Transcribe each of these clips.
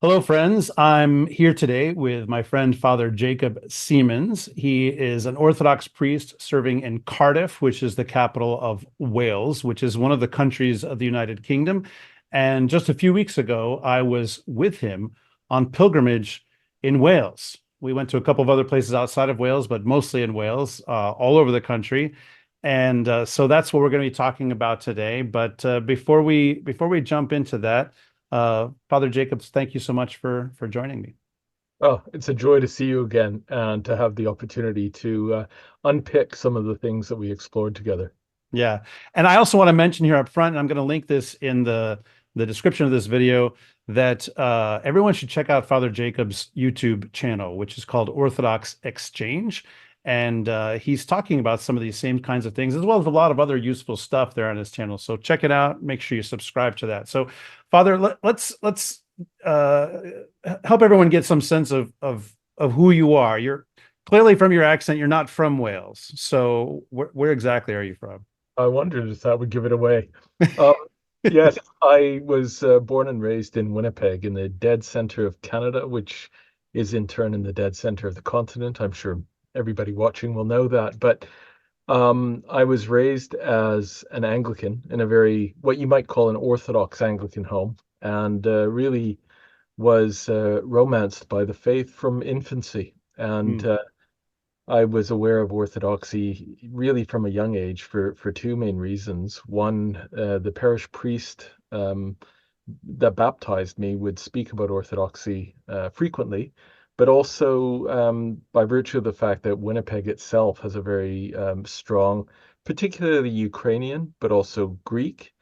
Hello, friends. I'm here today with my friend Father Jacob Siemens. He is an Orthodox priest serving in Cardiff, which is the capital of Wales, which is one of the countries of the United Kingdom. And just a few weeks ago, I was with him on pilgrimage in Wales. We went to a couple of other places outside of Wales, but mostly in Wales, all over the country. And so that's what we're going to be talking about today. But before we jump into that, Father Jacobs, thank you so much for joining me. Oh, it's a joy to see you again and to have the opportunity to unpick some of the things that we explored together. Yeah, and I also want to mention here up front, and I'm going to link this in the description of this video, that everyone should check out Father Jacobs' YouTube channel, which is called Orthodox Exchange, and he's talking about some of these same kinds of things, as well as a lot of other useful stuff there on his channel. So check it out. Make sure you subscribe to that. So, Father, let's uh, help everyone get some sense of who you are. You're clearly, from your accent, you're not from Wales. So where exactly are you from? I wondered if that would give it away. Um, yes, I was born and raised in Winnipeg in the dead center of Canada, which is in turn in the dead center of the continent. I'm sure everybody watching will know that. But I was raised as an Anglican in a very, what you might call an Orthodox Anglican home, and really was romanced by the faith from infancy. And Hmm. I was aware of Orthodoxy really from a young age for two main reasons. One, the parish priest that baptized me would speak about Orthodoxy frequently, but also by virtue of the fact that Winnipeg itself has a very strong, particularly Ukrainian, but also Greek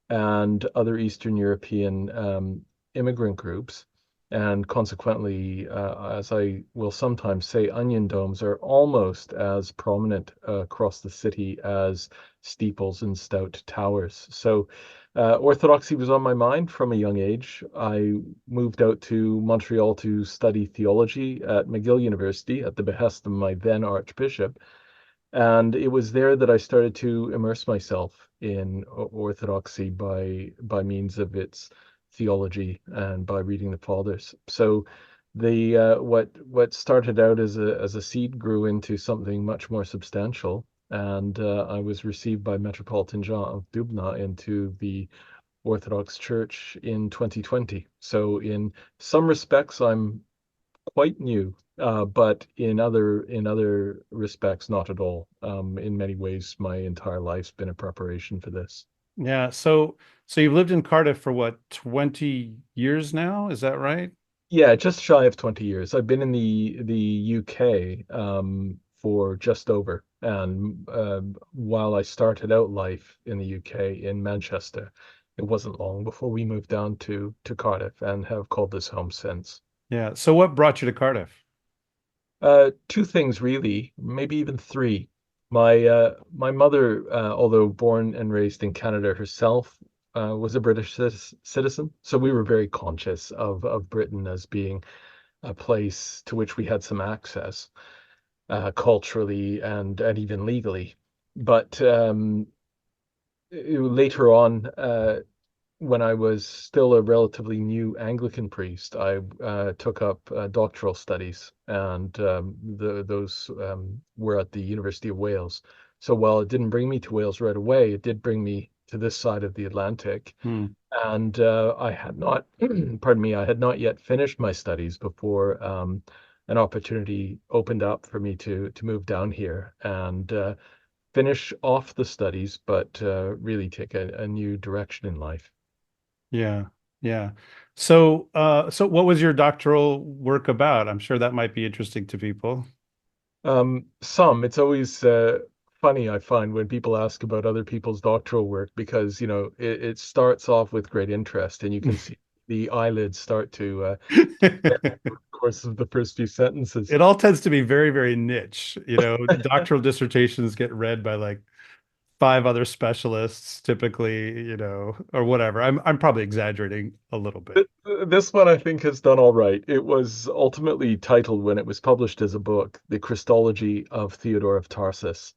and other Eastern European immigrant groups. And consequently, as I will sometimes say, onion domes are almost as prominent across the city as steeples and stout towers. So Orthodoxy was on my mind from a young age. I moved out to Montreal to study theology at McGill University at the behest of my then Archbishop. And it was there that I started to immerse myself in Orthodoxy by means of its theology and by reading the Fathers. So the what started out as a seed grew into something much more substantial. And I was received by Metropolitan Jean of Dubna into the Orthodox Church in 2020. So in some respects, I'm quite new, but in other respects, not at all. In many ways, my entire life's been a preparation for this. Yeah. So you've lived in Cardiff for what, 20 years now? Is that right? Yeah, just shy of 20 years. I've been in the UK for just over, and while I started out life in the UK in Manchester, it wasn't long before we moved down to Cardiff and have called this home since. Yeah. So what brought you to Cardiff? Two things really, maybe even three. My mother, although born and raised in Canada herself, was a British citizen, so we were very conscious of Britain as being a place to which we had some access, culturally and even legally. But later on, when I was still a relatively new Anglican priest, I took up doctoral studies, and those were at the University of Wales. So while it didn't bring me to Wales right away, it did bring me to this side of the Atlantic. Hmm. And I had not, pardon me, I had not yet finished my studies before an opportunity opened up for me to move down here and finish off the studies, but really take a new direction in life. Yeah. Yeah. So what was your doctoral work about? I'm sure that might be interesting to people. It's always funny, I find, when people ask about other people's doctoral work because, it starts off with great interest and you can see the eyelids start to over the course of the first few sentences. It all tends to be very, very niche. Doctoral dissertations get read by like five other specialists typically, or whatever. I'm probably exaggerating a little bit. This one I think has done all right. It was ultimately titled when it was published as a book, The Christology of Theodore of Tarsus.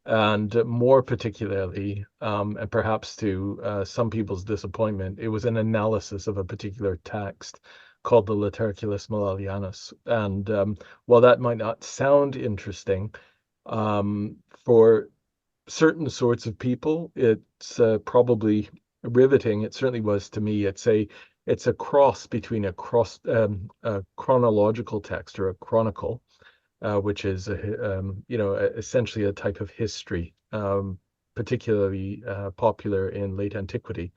And more particularly, and perhaps to some people's disappointment, it was an analysis of a particular text called the Laterculus Malleolianus. And while that might not sound interesting, for certain sorts of people, it's probably riveting. It certainly was to me. It's a cross between a chronological text or a chronicle, which is essentially a type of history, particularly popular in late antiquity,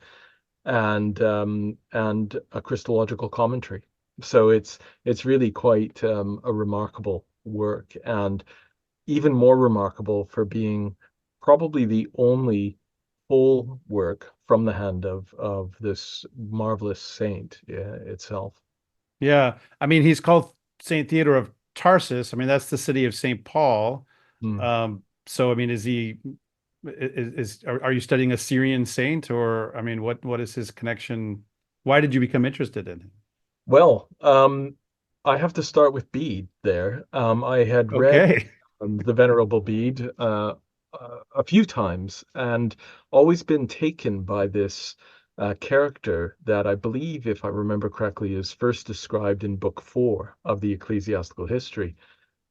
and a Christological commentary. So it's really quite a remarkable work, and even more remarkable for being probably the only full work from the hand of this marvelous saint itself. Yeah. I mean, he's called Saint Theodore of Tarsus. I mean, that's the city of Saint Paul. Hmm. So I mean, are you studying a Syrian saint, or I mean, what is his connection? Why did you become interested in him? Well, I have to start with Bede there. I had read Okay. the Venerable Bede a few times and always been taken by this character that I believe, if I remember correctly, is first described in Book 4 of the Ecclesiastical History.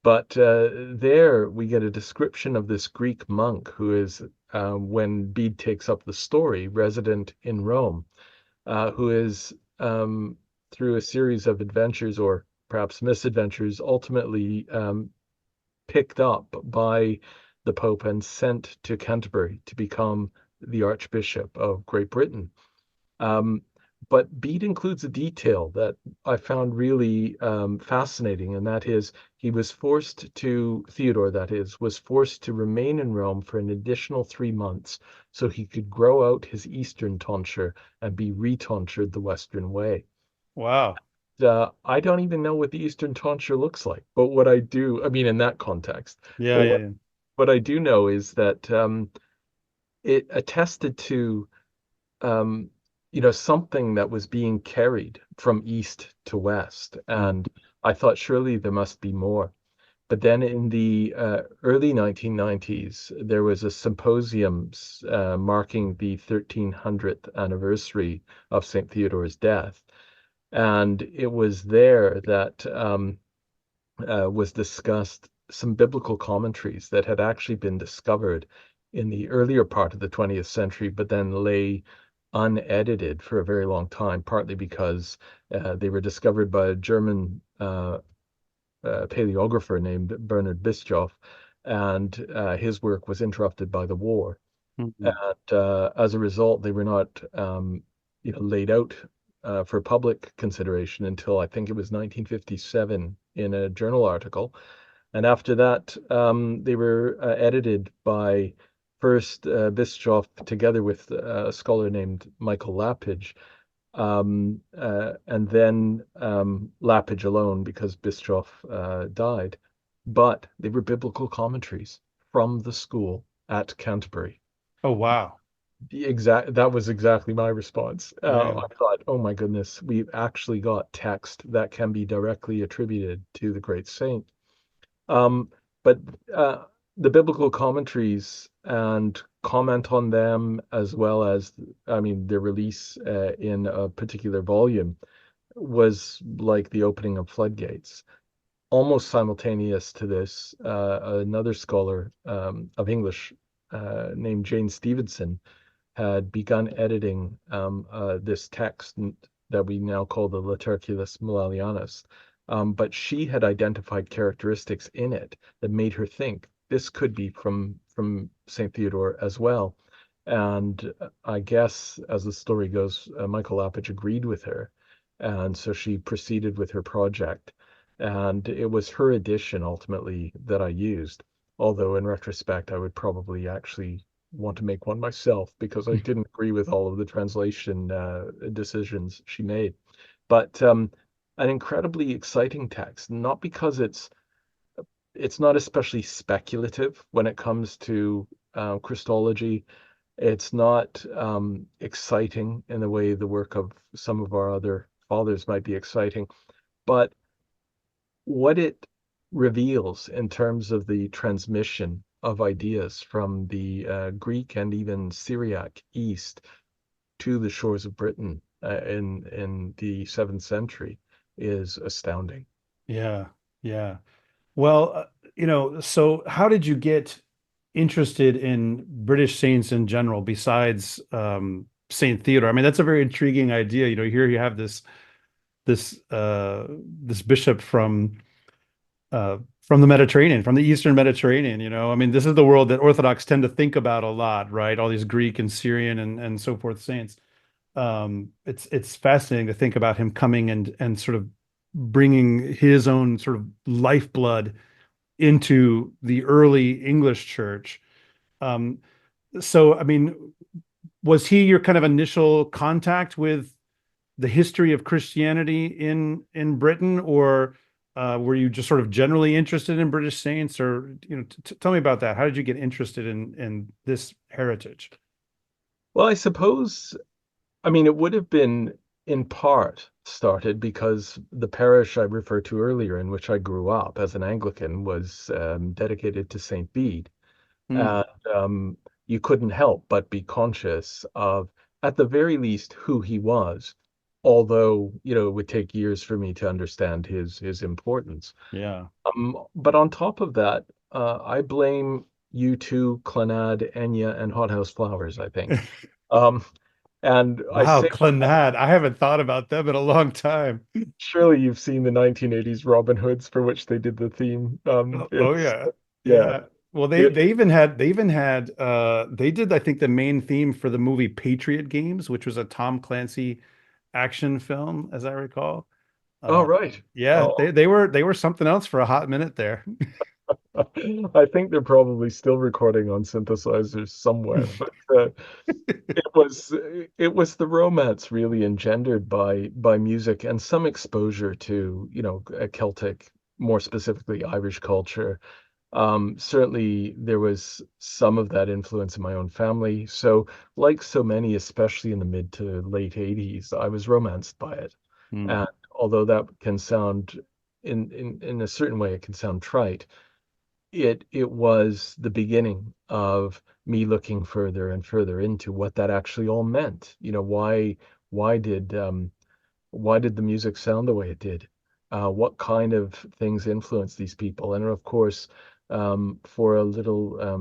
But there we get a description of this Greek monk who is, when Bede takes up the story, resident in Rome, who is, through a series of adventures or perhaps misadventures, ultimately picked up by the Pope and sent to Canterbury to become the Archbishop of Great Britain. Um, but Bede includes a detail that I found really fascinating, and that is Theodore, that is, was forced to remain in Rome for an additional 3 months so he could grow out his Eastern tonsure and be retonsured the Western way. Wow. I don't even know what the Eastern tonsure looks like, but what I do, I mean, in that context, Yeah, but yeah, what, yeah. what I do know is that it attested to um, something that was being carried from east to west. Mm. And I thought surely there must be more. But then in the early 1990s, there was a symposium marking the 1300th anniversary of St. Theodore's death. And it was there that was discussed some biblical commentaries that had actually been discovered in the earlier part of the 20th century, but then lay unedited for a very long time, partly because they were discovered by a German paleographer named Bernard Bischoff, and his work was interrupted by the war. Mhm. And as a result, they were not, laid out for public consideration until I think it was 1957 in a journal article. And after that, they were edited by first Bischoff together with a scholar named Michael Lapidge, and then Lapidge alone because Bischoff died. But they were biblical commentaries from the school at Canterbury. Oh, wow. That was exactly my response. Yeah. I thought, oh my goodness, we've actually got text that can be directly attributed to the great saint. Um, but uh, the biblical commentaries and comment on them, as well as, I mean, their release in a particular volume was like the opening of floodgates. Almost simultaneous to this, another scholar of English named Jane Stevenson had begun editing this text that we now call the Laterculus Malleolianus. But she had identified characteristics in it that made her think this could be from Saint Theodore as well. And I guess, as the story goes, Michael Lapidge agreed with her, and so she proceeded with her project. And it was her edition ultimately that I used. Although in retrospect, I would probably actually want to make one myself because I didn't agree with all of the translation decisions she made. But an incredibly exciting text, not because it's not especially speculative when it comes to Christology. It's not exciting in the way the work of some of our other fathers might be exciting, but what it reveals in terms of the transmission of ideas from the Greek and even Syriac East to the shores of Britain in the 7th century. is astounding. Yeah. Yeah. Well, so how did you get interested in British saints in general besides Saint Theodore? I mean, that's a very intriguing idea. Here you have this bishop from the Mediterranean, from the Eastern Mediterranean. I mean, this is the world that Orthodox tend to think about a lot, right? All these Greek and Syrian and so forth saints. It's fascinating to think about him coming and sort of bringing his own sort of lifeblood into the early English church. Um, so, I mean, was he your kind of initial contact with the history of Christianity in Britain, or were you just sort of generally interested in British saints, or tell me about that. How did you get interested in this heritage? Well, I suppose, I mean, it would have been in part started because the parish I referred to earlier, in which I grew up as an Anglican, was dedicated to St. Bede. Hmm. And you couldn't help but be conscious of, at the very least, who he was, although, it would take years for me to understand his importance. Yeah. But on top of that, I blame U2, Clannad, Enya, and Hothouse Flowers, I think. Um, and I Wow, say Clannad. I haven't thought about them in a long time. surely you've seen the 1980s Robin Hoods for which they did the theme. Oh yeah. Yeah, Yeah. Well, they it, they even had they did, I think, the main theme for the movie Patriot Games, which was a Tom Clancy action film, as I recall. oh, Uh right. yeah, Oh, they were something else for a hot minute there. I think they're probably still recording on synthesizers somewhere, but it was it was the romance really engendered by music and some exposure to, a Celtic, more specifically Irish culture. Certainly there was some of that influence in my own family. So, like so many, especially in the mid to late 80s, I was romanced by it. Hmm. And although that can sound in a certain way, it can sound trite, it was the beginning of me looking further and further into what that actually all meant. Why did why did the music sound the way it did? What kind of things influenced these people? And of course, for a little, a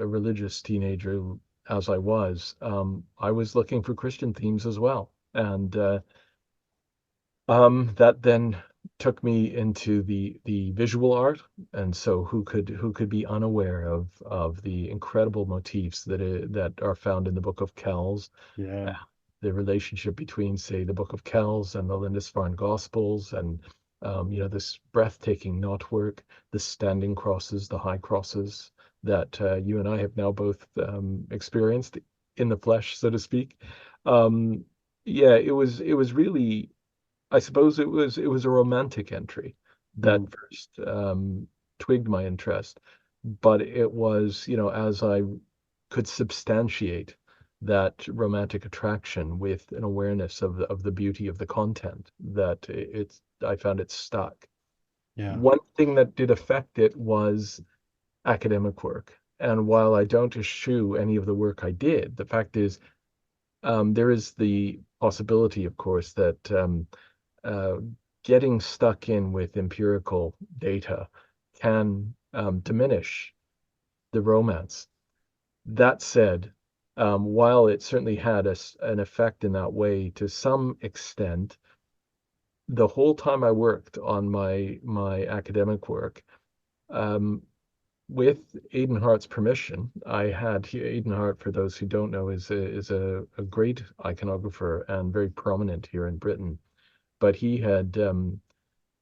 religious teenager as I was looking for Christian themes as well. And that then took me into the visual art, and so who could be unaware of the incredible motifs that are found in the Book of Kells, uh, Yeah. the relationship between, say, the Book of Kells and the Lindisfarne Gospels, and this breathtaking knotwork, the standing crosses, the high crosses that you and I have now both experienced in the flesh, so to speak. Um, yeah, it was really, I suppose it was a romantic entry that Hmm. first twigged my interest, but it was, as I could substantiate that romantic attraction with an awareness of the beauty of the content, that I found it stuck. Yeah. One thing that did affect it was academic work. And while I don't eschew any of the work I did, the fact is, there is the possibility, of course, that uh, getting stuck in with empirical data can diminish the romance. That said, while it certainly had an effect in that way to some extent, the whole time I worked on my academic work, um, with Aidan Hart's permission, Aidan Hart, for those who don't know, is a great iconographer and very prominent here in Britain. But he had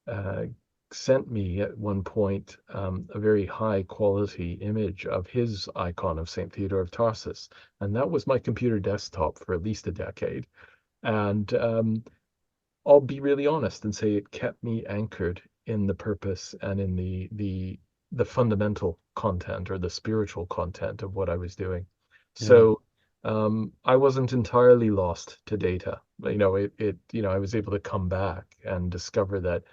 uh, sent me at one point a very high quality image of his icon of St. Theodore of Tarsus. And that was my computer desktop for at least a decade. And I'll be really honest and say it kept me anchored in the purpose and in the fundamental content or the spiritual content of what I was doing. Yeah. So I wasn't entirely lost to data. I was able to come back and discover that,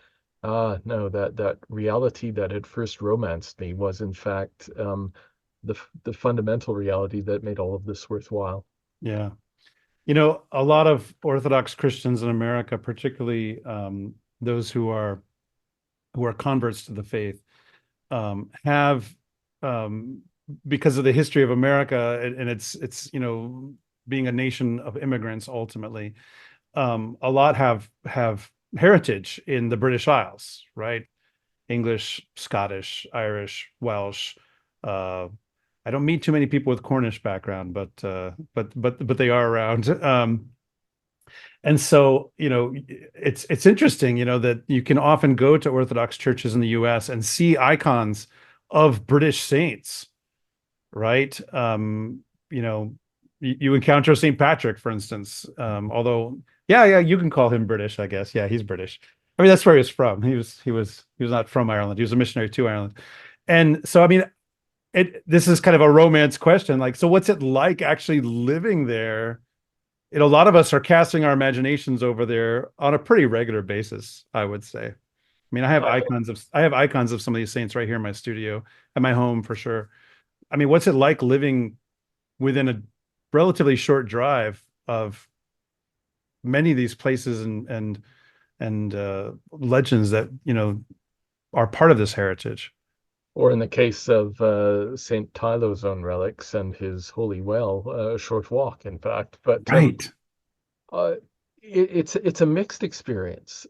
no, that reality that had first romanced me was in fact the fundamental reality that made all of this worthwhile. Yeah. A lot of Orthodox Christians in America, particularly those who are converts to the faith, have, um, because of the history of America and it's being a nation of immigrants ultimately, a lot have heritage in the British Isles, right? English, Scottish, Irish, Welsh. Uh, I don't meet too many people with Cornish background, but they are around. And so, it's interesting, that you can often go to Orthodox churches in the US and see icons of British saints, right? You know, you encounter St. Patrick, for instance. Although, yeah, you can call him British, I guess. Yeah, he's British. I mean, that's where he was from. He was not from Ireland. He was a missionary to Ireland. And so, I mean, this is kind of a romance question. Like, so what's it like actually living there? A lot of us are casting our imaginations over there on a pretty regular basis, I would say. I mean, I have icons of some of these saints right here in my studio, at my home for sure. I mean, what's it like living within a relatively short drive of many of these places and legends that are part of this heritage? Or in the case of St. Tylo's own relics and his holy well, a short walk, in fact. But Right. uh, it's a mixed experience.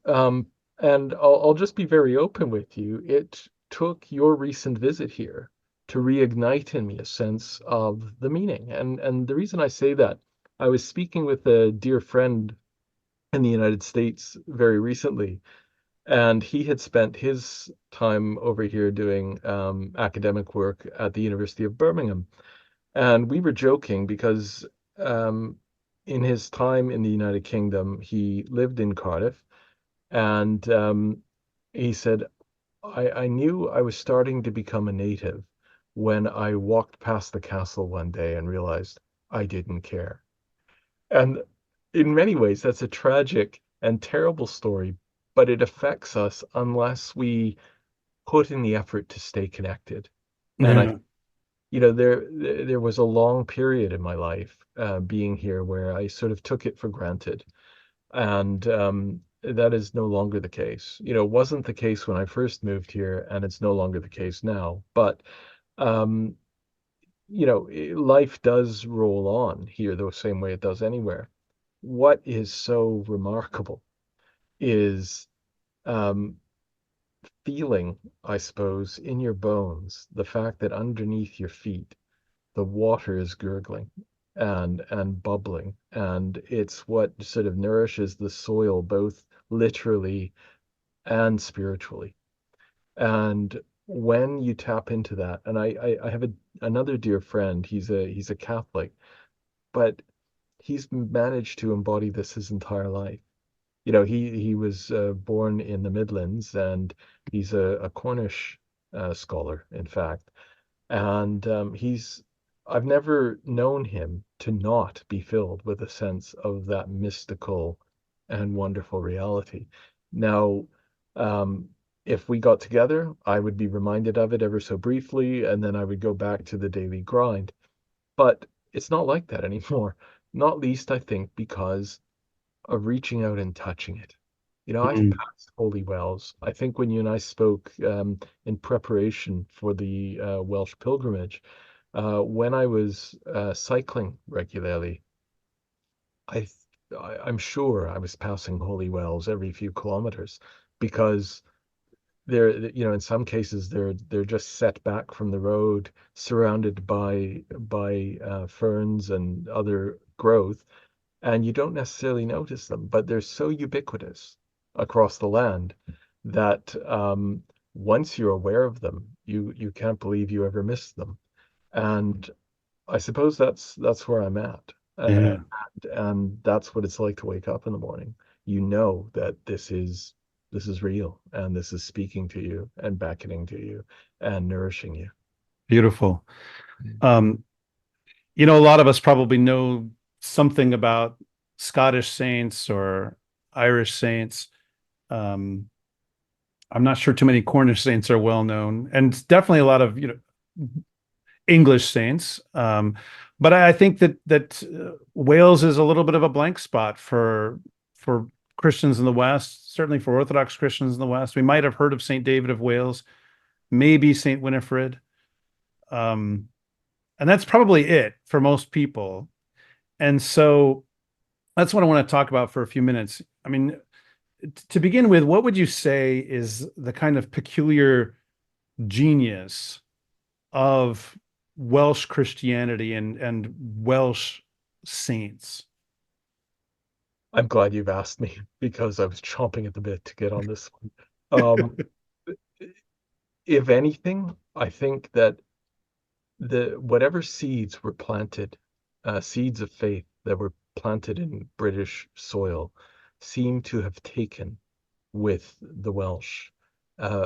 And I'll just be very open with you. It took your recent visit here to reignite in me a sense of the meaning. And the reason I say that, I was speaking with a dear friend in the United States very recently, and he had spent his time over here doing academic work at the University of Birmingham. And we were joking because um, in his time in the United Kingdom, he lived in Cardiff. And he said, I knew I was starting to become a native when I walked past the castle one day and realized I didn't care. And in many ways, that's a tragic and terrible story, but it affects us unless we put in the effort to stay connected. And Yeah. there was a long period in my life being here where I sort of took it for granted, and that is no longer the case. It wasn't the case when I first moved here, and it's no longer the case now. But um, life does roll on here the same way it does anywhere. What is so remarkable is um, feeling, I suppose, in your bones, the fact that underneath your feet, the water is gurgling and bubbling, and it's what sort of nourishes the soil, both literally and spiritually. And when you tap into that, and I have another dear friend, he's a Catholic, but he's managed to embody this his entire life. He was born in the Midlands, and he's a Cornish scholar, in fact. And I've never known him to not be filled with a sense of that mystical and wonderful reality. Now, um, if we got together, I would be reminded of it ever so briefly, and then I would go back to the daily grind. But it's not like that anymore. Not least, I think, because of reaching out and touching it. I've Mhm. passed holy wells. I think when you and I spoke in preparation for the Welsh pilgrimage, when I was cycling regularly, I, I'm sure I was passing holy wells every few kilometers, because in some cases they're just set back from the road, surrounded by ferns and other growth, and you don't necessarily notice them, but they're so ubiquitous across the land that once you're aware of them, you can't believe you ever missed them. And I suppose that's where I'm at, Yeah. and that's what it's like to wake up in the morning. You know that this is real, and this is speaking to you and beckoning to you and nourishing you. Beautiful. Um, a lot of us probably know something about Scottish saints or Irish saints. Um, I'm not sure too many Cornish saints are well known, and definitely a lot of English saints. But I think that Wales is a little bit of a blank spot for Christians in the West, certainly for Orthodox Christians in the West. We might have heard of St. David of Wales, maybe St. Winifred. Um, and that's probably it for most people. And so that's what I want to talk about for a few minutes. I mean, to begin with, what would you say is the kind of peculiar genius of Welsh Christianity and Welsh saints? I'm glad you've asked me because I was chomping at the bit to get on this one. Um, if anything, I think that the whatever seeds were planted, seeds of faith that were planted in British soil, seem to have taken with the Welsh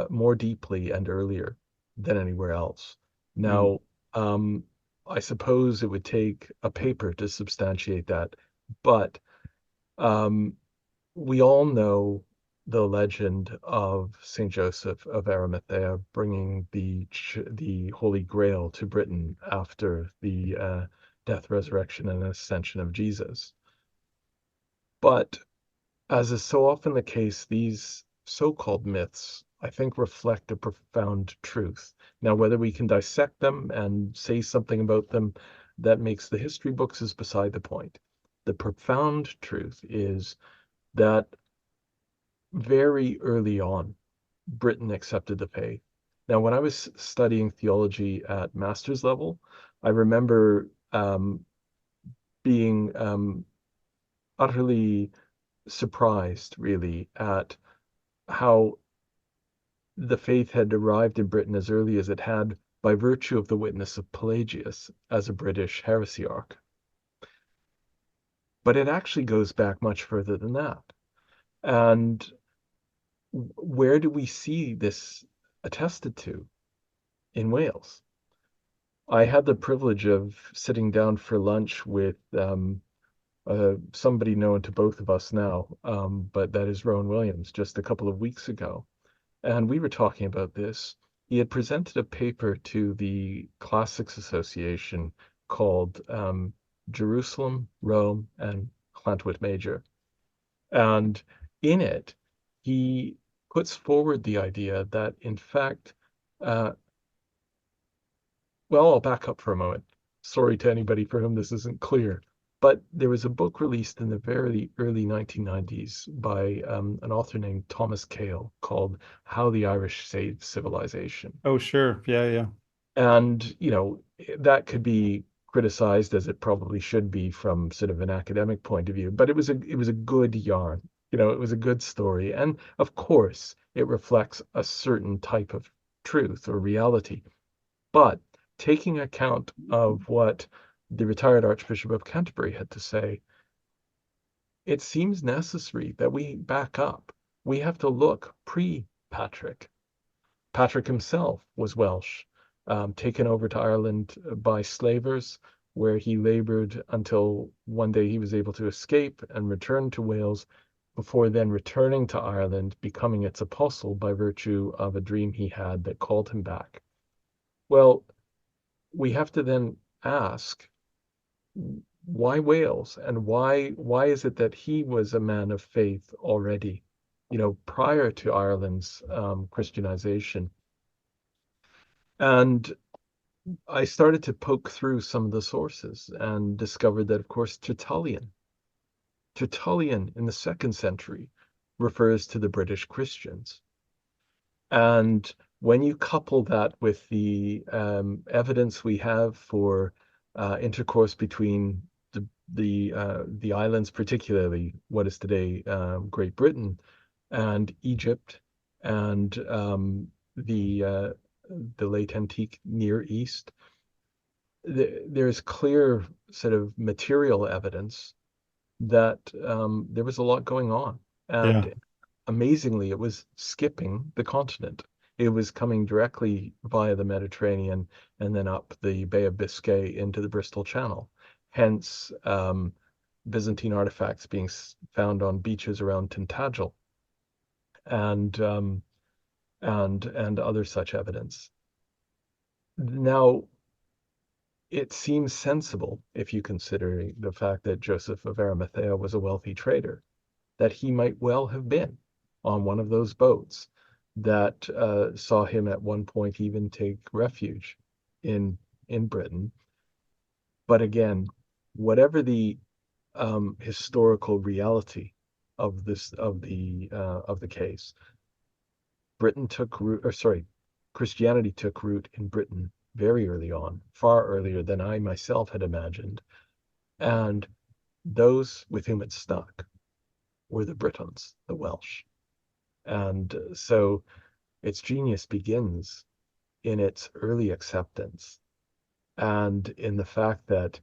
more deeply and earlier than anywhere else. Mm, Now, I suppose it would take a paper to substantiate that, but um, we all know the legend of Saint Joseph of Arimathea bringing the Holy Grail to Britain after the death, resurrection, and ascension of Jesus. But as is so often the case, these so-called myths, I think, reflect a profound truth. Now, whether we can dissect them and say something about them that makes the history books is beside the point. The profound truth is that very early on, Britain accepted the faith. Now, when I was studying theology at master's level, I remember being utterly surprised, really, at how the faith had arrived in Britain as early as it had by virtue of the witness of Pelagius as a British heresiarch. But it actually goes back much further than that. And where do we see this attested to? In Wales. I had the privilege of sitting down for lunch with somebody known to both of us now, but that is Rowan Williams, just a couple of weeks ago. And we were talking about this. He had presented a paper to the Classics Association called Jerusalem, Rome, and Llantwit Major. And in it, he puts forward the idea that, in fact, uh, well, I'll back up for a moment. Sorry to anybody for whom this isn't clear. But there was a book released in the very early 1990s by an author named Thomas Cale called How the Irish Saved Civilization. oh, sure. Yeah, yeah. And, that could be criticized as it probably should be from sort of an academic point of view, but it was a good yarn. It was a good story. And of course, it reflects a certain type of truth or reality. But taking account of what the retired Archbishop of Canterbury had to say, it seems necessary that we back up. We have to look pre-Patrick. Patrick himself was Welsh, taken over to Ireland by slavers, where he labored until one day he was able to escape and return to Wales, before then returning to Ireland, becoming its apostle by virtue of a dream he had that called him back. Well, we have to then ask, why Wales, and why is it that he was a man of faith already, prior to Ireland's Christianization? And I started to poke through some of the sources and discovered that, of course, Tertullian in the second century refers to the British Christians. And when you couple that with the evidence we have for intercourse between the islands, particularly what is today Great Britain, and Egypt, and the late antique Near East, there's clear sort of material evidence that there was a lot going on. Yeah. And amazingly, it was skipping the continent. It was coming directly via the Mediterranean and then up the Bay of Biscay into the Bristol Channel. Hence, Byzantine artifacts being found on beaches around Tintagel and and other such evidence. Now, it seems sensible if you consider the fact that Joseph of Arimathea was a wealthy trader. that he might well have been on one of those boats that saw him at one point even take refuge in Britain. But again, whatever the historical reality of the case, Britain took root, or sorry, Christianity took root in Britain very early on, far earlier than I myself had imagined. And those with whom it stuck were the Britons, the Welsh. And so its genius begins in its early acceptance and in the fact that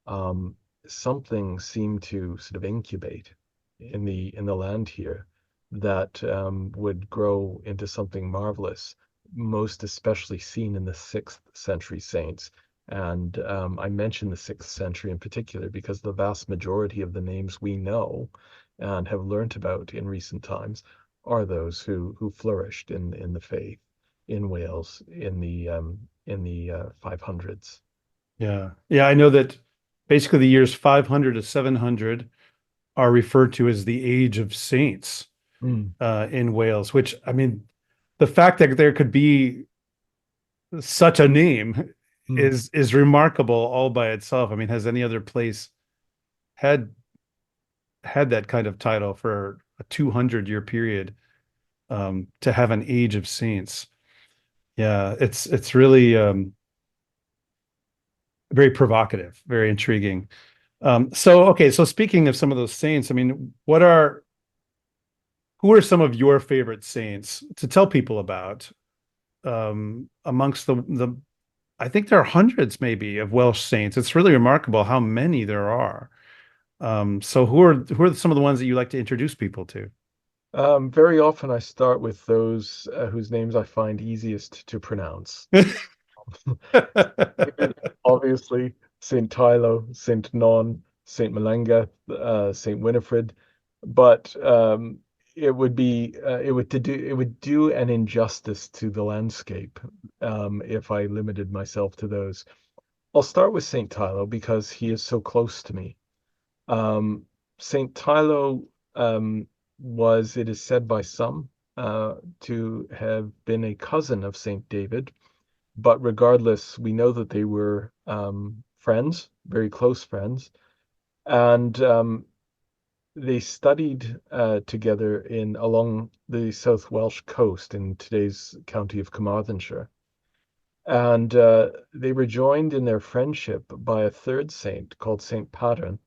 um, something seemed to sort of incubate in the land here that would grow into something marvelous, most especially seen in the 6th century saints. And I mention the 6th century in particular because the vast majority of the names we know and have learnt about in recent times are those who flourished in the faith in Wales in the 500s. Yeah. Yeah, I know that basically the years 500 to 700 are referred to as the Age of Saints Mm, in Wales, which, I mean, the fact that there could be such a name mm. is remarkable all by itself. I mean, has any other place had had that kind of title for a 200-year period to have an Age of Saints? Yeah, it's really very provocative, very intriguing. So okay, so speaking of some of those saints, I mean, who are some of your favorite saints to tell people about amongst the I think there are hundreds maybe of Welsh saints. It's really remarkable how many there are. So who are some of the ones that you like to introduce people to? Very often I start with those whose names I find easiest to pronounce. It is obviously Saint Tylo, Saint Non, Saint Malenga, Saint Winifred, but it would do an injustice to the landscape if I limited myself to those. I'll start with Saint Tylo because he is so close to me. Um, Saint Tylo was, it is said by some, to have been a cousin of Saint David, but regardless, we know that they were friends, very close friends, and they studied together in along the South Welsh coast in today's county of Carmarthenshire. And they were joined in their friendship by a third saint called Saint Padern.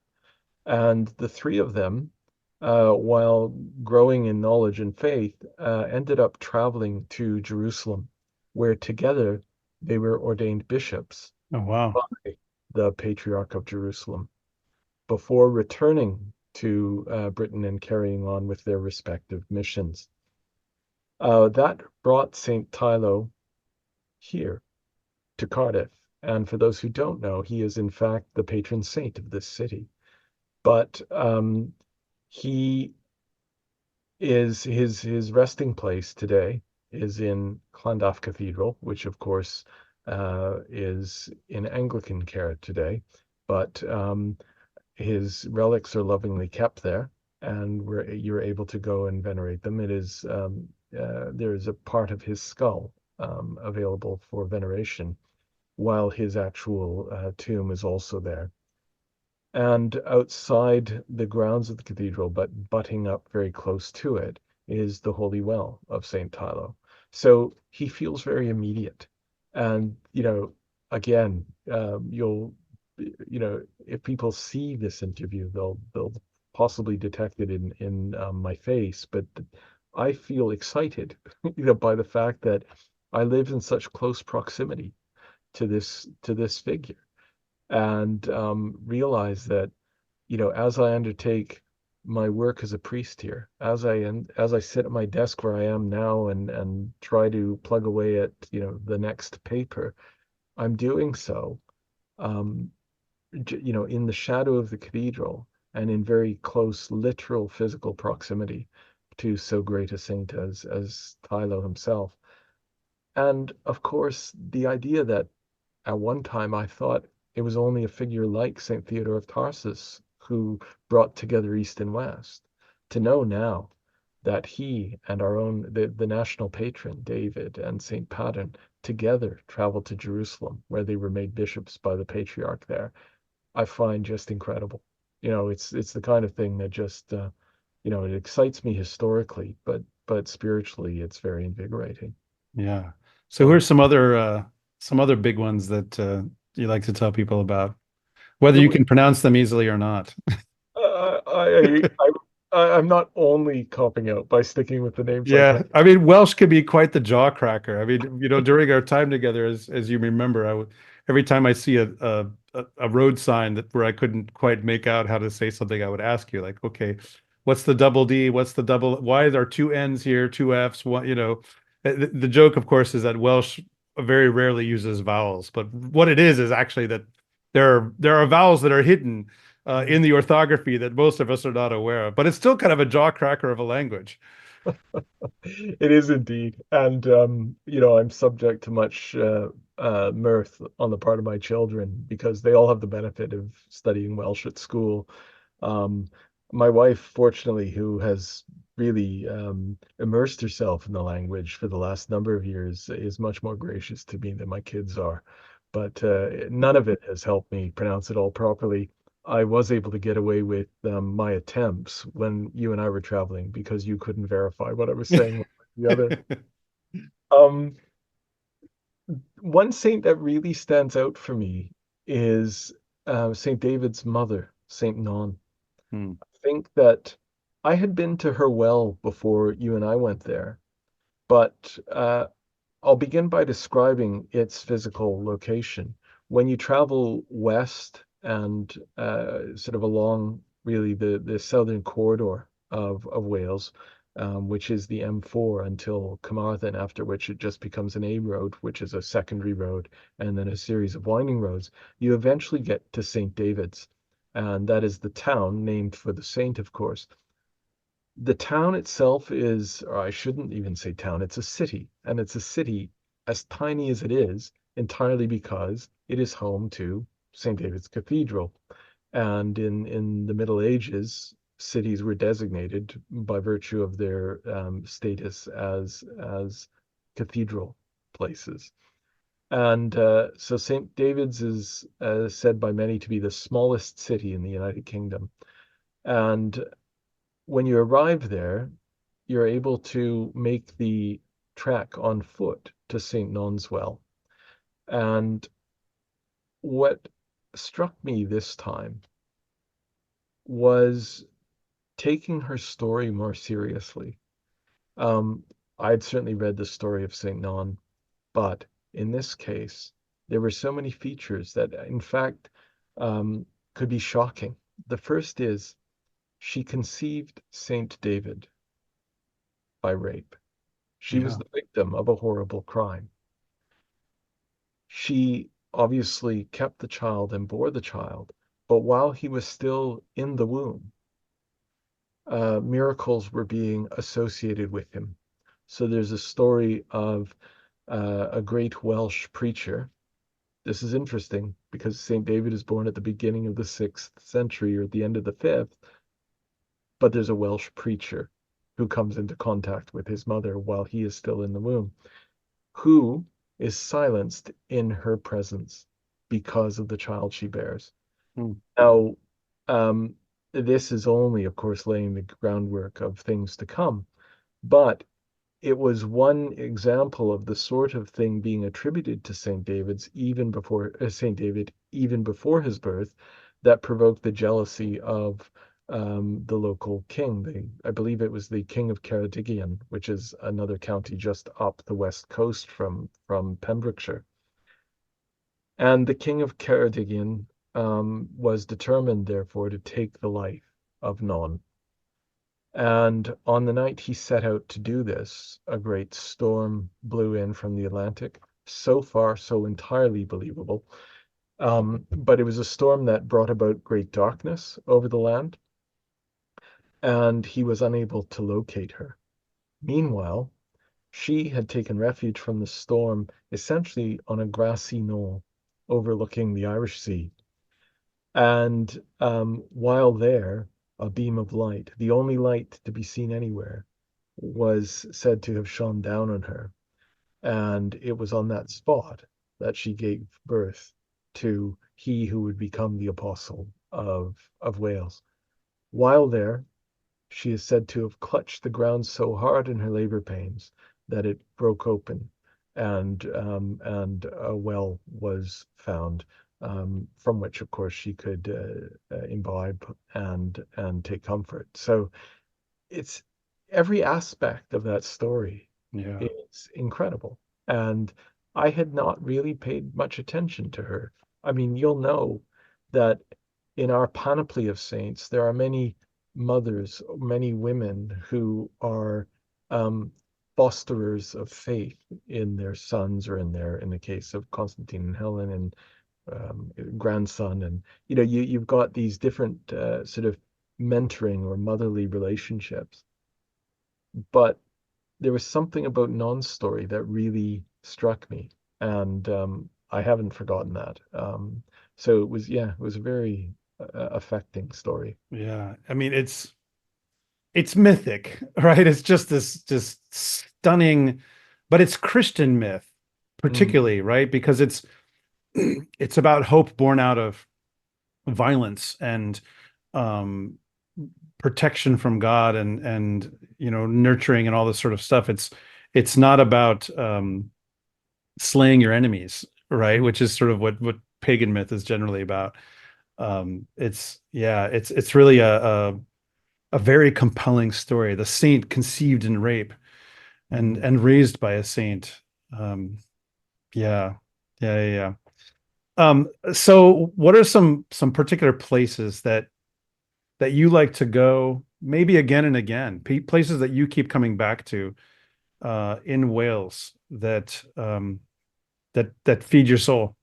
And the three of them, while growing in knowledge and faith, ended up traveling to Jerusalem, where together they were ordained bishops Oh, wow. by the Patriarch of Jerusalem before returning to Britain and carrying on with their respective missions. That brought St. Tylo here to Cardiff. And for those who don't know, he is in fact the patron saint of this city. But he is his resting place today is in Llandaff Cathedral, which of course is in Anglican care today, but his relics are lovingly kept there, and you're able to go and venerate them. It is there is a part of his skull available for veneration, while his actual tomb is also there. And outside the grounds of the cathedral, but butting up very close to it, is the Holy Well of St. Tylo. So he feels very immediate. And, again, if people see this interview, they'll possibly detect it in my face. But I feel excited, by the fact that I live in such close proximity to this figure and realize that as I undertake my work as a priest here, as I sit at my desk where I am now and try to plug away at the next paper, I'm doing so um, in the shadow of the cathedral and in very close literal physical proximity to so great a saint as Tylo himself. And of course, the idea that at one time I thought it was only a figure like St. Theodore of Tarsus who brought together East and West. to know now that he and the national patron, David, and St. Patern together traveled to Jerusalem, where they were made bishops by the patriarch there, I find just incredible. It's the kind of thing that just it excites me historically, but spiritually, it's very invigorating. Yeah. So who are So, some other big ones that you like to tell people about, whether you the, can pronounce them easily or not? I'm not only copping out by sticking with the names I Yeah, can. I mean Welsh can be quite the jaw cracker. I mean, during our time together, as you remember, every time I see a road sign that where I couldn't quite make out how to say something, I would ask you like, okay, what's the double D? What's the double? Why are there two N's here, two F's? One, the joke, of course, is that Welsh very rarely uses vowels, but what it is actually that there are vowels that are hidden in the orthography that most of us are not aware of, but it's still kind of a jaw cracker of a language. It is indeed. And, I'm subject to much mirth on the part of my children because they all have the benefit of studying Welsh at school. Um, my wife, fortunately, who has really immersed herself in the language for the last number of years, is much more gracious to me than my kids are. But none of it has helped me pronounce it all properly. I was able to get away with my attempts when you and I were traveling because you couldn't verify what I was saying with the other. Um, One saint that really stands out for me is Saint David's mother, Saint Non. Hmm. I think that I had been to her well before you and I went there, but I'll begin by describing its physical location. When you travel west and sort of along really the southern corridor of Wales, which is the M4 until Carmarthen, after which it just becomes an A road, which is a secondary road, and then a series of winding roads, you eventually get to St. David's. And that is the town named for the saint, of course. The town itself is, or I shouldn't even say town, it's a city. And it's a city as tiny as it is, entirely because it is home to St. David's Cathedral. And in the Middle Ages, cities were designated by virtue of their status as cathedral places. And so St. David's is said by many to be the smallest city in the United Kingdom. And when you arrive there, you're able to make the trek on foot to St. Non's Well. And what struck me this time was taking her story more seriously. Um, I'd certainly read the story of St. Non, but in this case, there were so many features that, in fact, could be shocking. The first is she conceived St. David by rape. She was Yeah. the victim of a horrible crime. She obviously kept the child and bore the child, but while he was still in the womb, miracles were being associated with him. So there's a story of a great Welsh preacher. This is interesting because St. David is born at the beginning of the 6th century or at the end of the 5th, but there's a Welsh preacher who comes into contact with his mother while he is still in the womb, who is silenced in her presence because of the child she bears. Hmm. Now, um, this is only, of course, laying the groundwork of things to come, but it was one example of the sort of thing being attributed to Saint David, even before his birth, that provoked the jealousy of the local king. I believe it was the king of Ceredigion, which is another county just up the west coast from Pembrokeshire. And the king of Ceredigion was determined, therefore, to take the life of Non. And on the night he set out to do this, a great storm blew in from the Atlantic. So far, so entirely believable. But it was a storm that brought about great darkness over the land, and he was unable to locate her. Meanwhile, she had taken refuge from the storm essentially on a grassy knoll overlooking the Irish Sea. And while there, a beam of light, the only light to be seen anywhere, was said to have shone down on her. And it was on that spot that she gave birth to he who would become the apostle of Wales. While there, she is said to have clutched the ground so hard in her labor pains that it broke open, and a well was found, from which, of course, she could imbibe and take comfort. So it's every aspect of that story Yeah. is incredible. And I had not really paid much attention to her. I mean, you'll know that in our panoply of saints, there are many mothers, many women who are um, fosterers of faith in their sons, or in the case of Constantine and Helen, and grandson. And you've got these different sort of mentoring or motherly relationships. But there was something about Non's story that really struck me, and I haven't forgotten that. So it was, yeah, it was a very affecting story. Yeah. I mean, it's mythic, right? It's just this just stunning, but it's Christian myth, Mm, particularly, right? Because it's about hope born out of violence and um protection from God and nurturing and all this sort of stuff. It's not about slaying your enemies, right? Which is sort of what pagan myth is generally about. It's yeah, it's really a very compelling story. The saint conceived in rape and mm. and raised by a saint. Um, yeah, yeah, yeah. Yeah. So what are some particular places that you like to go, maybe again and again, places that you keep coming back to in Wales that feed your soul?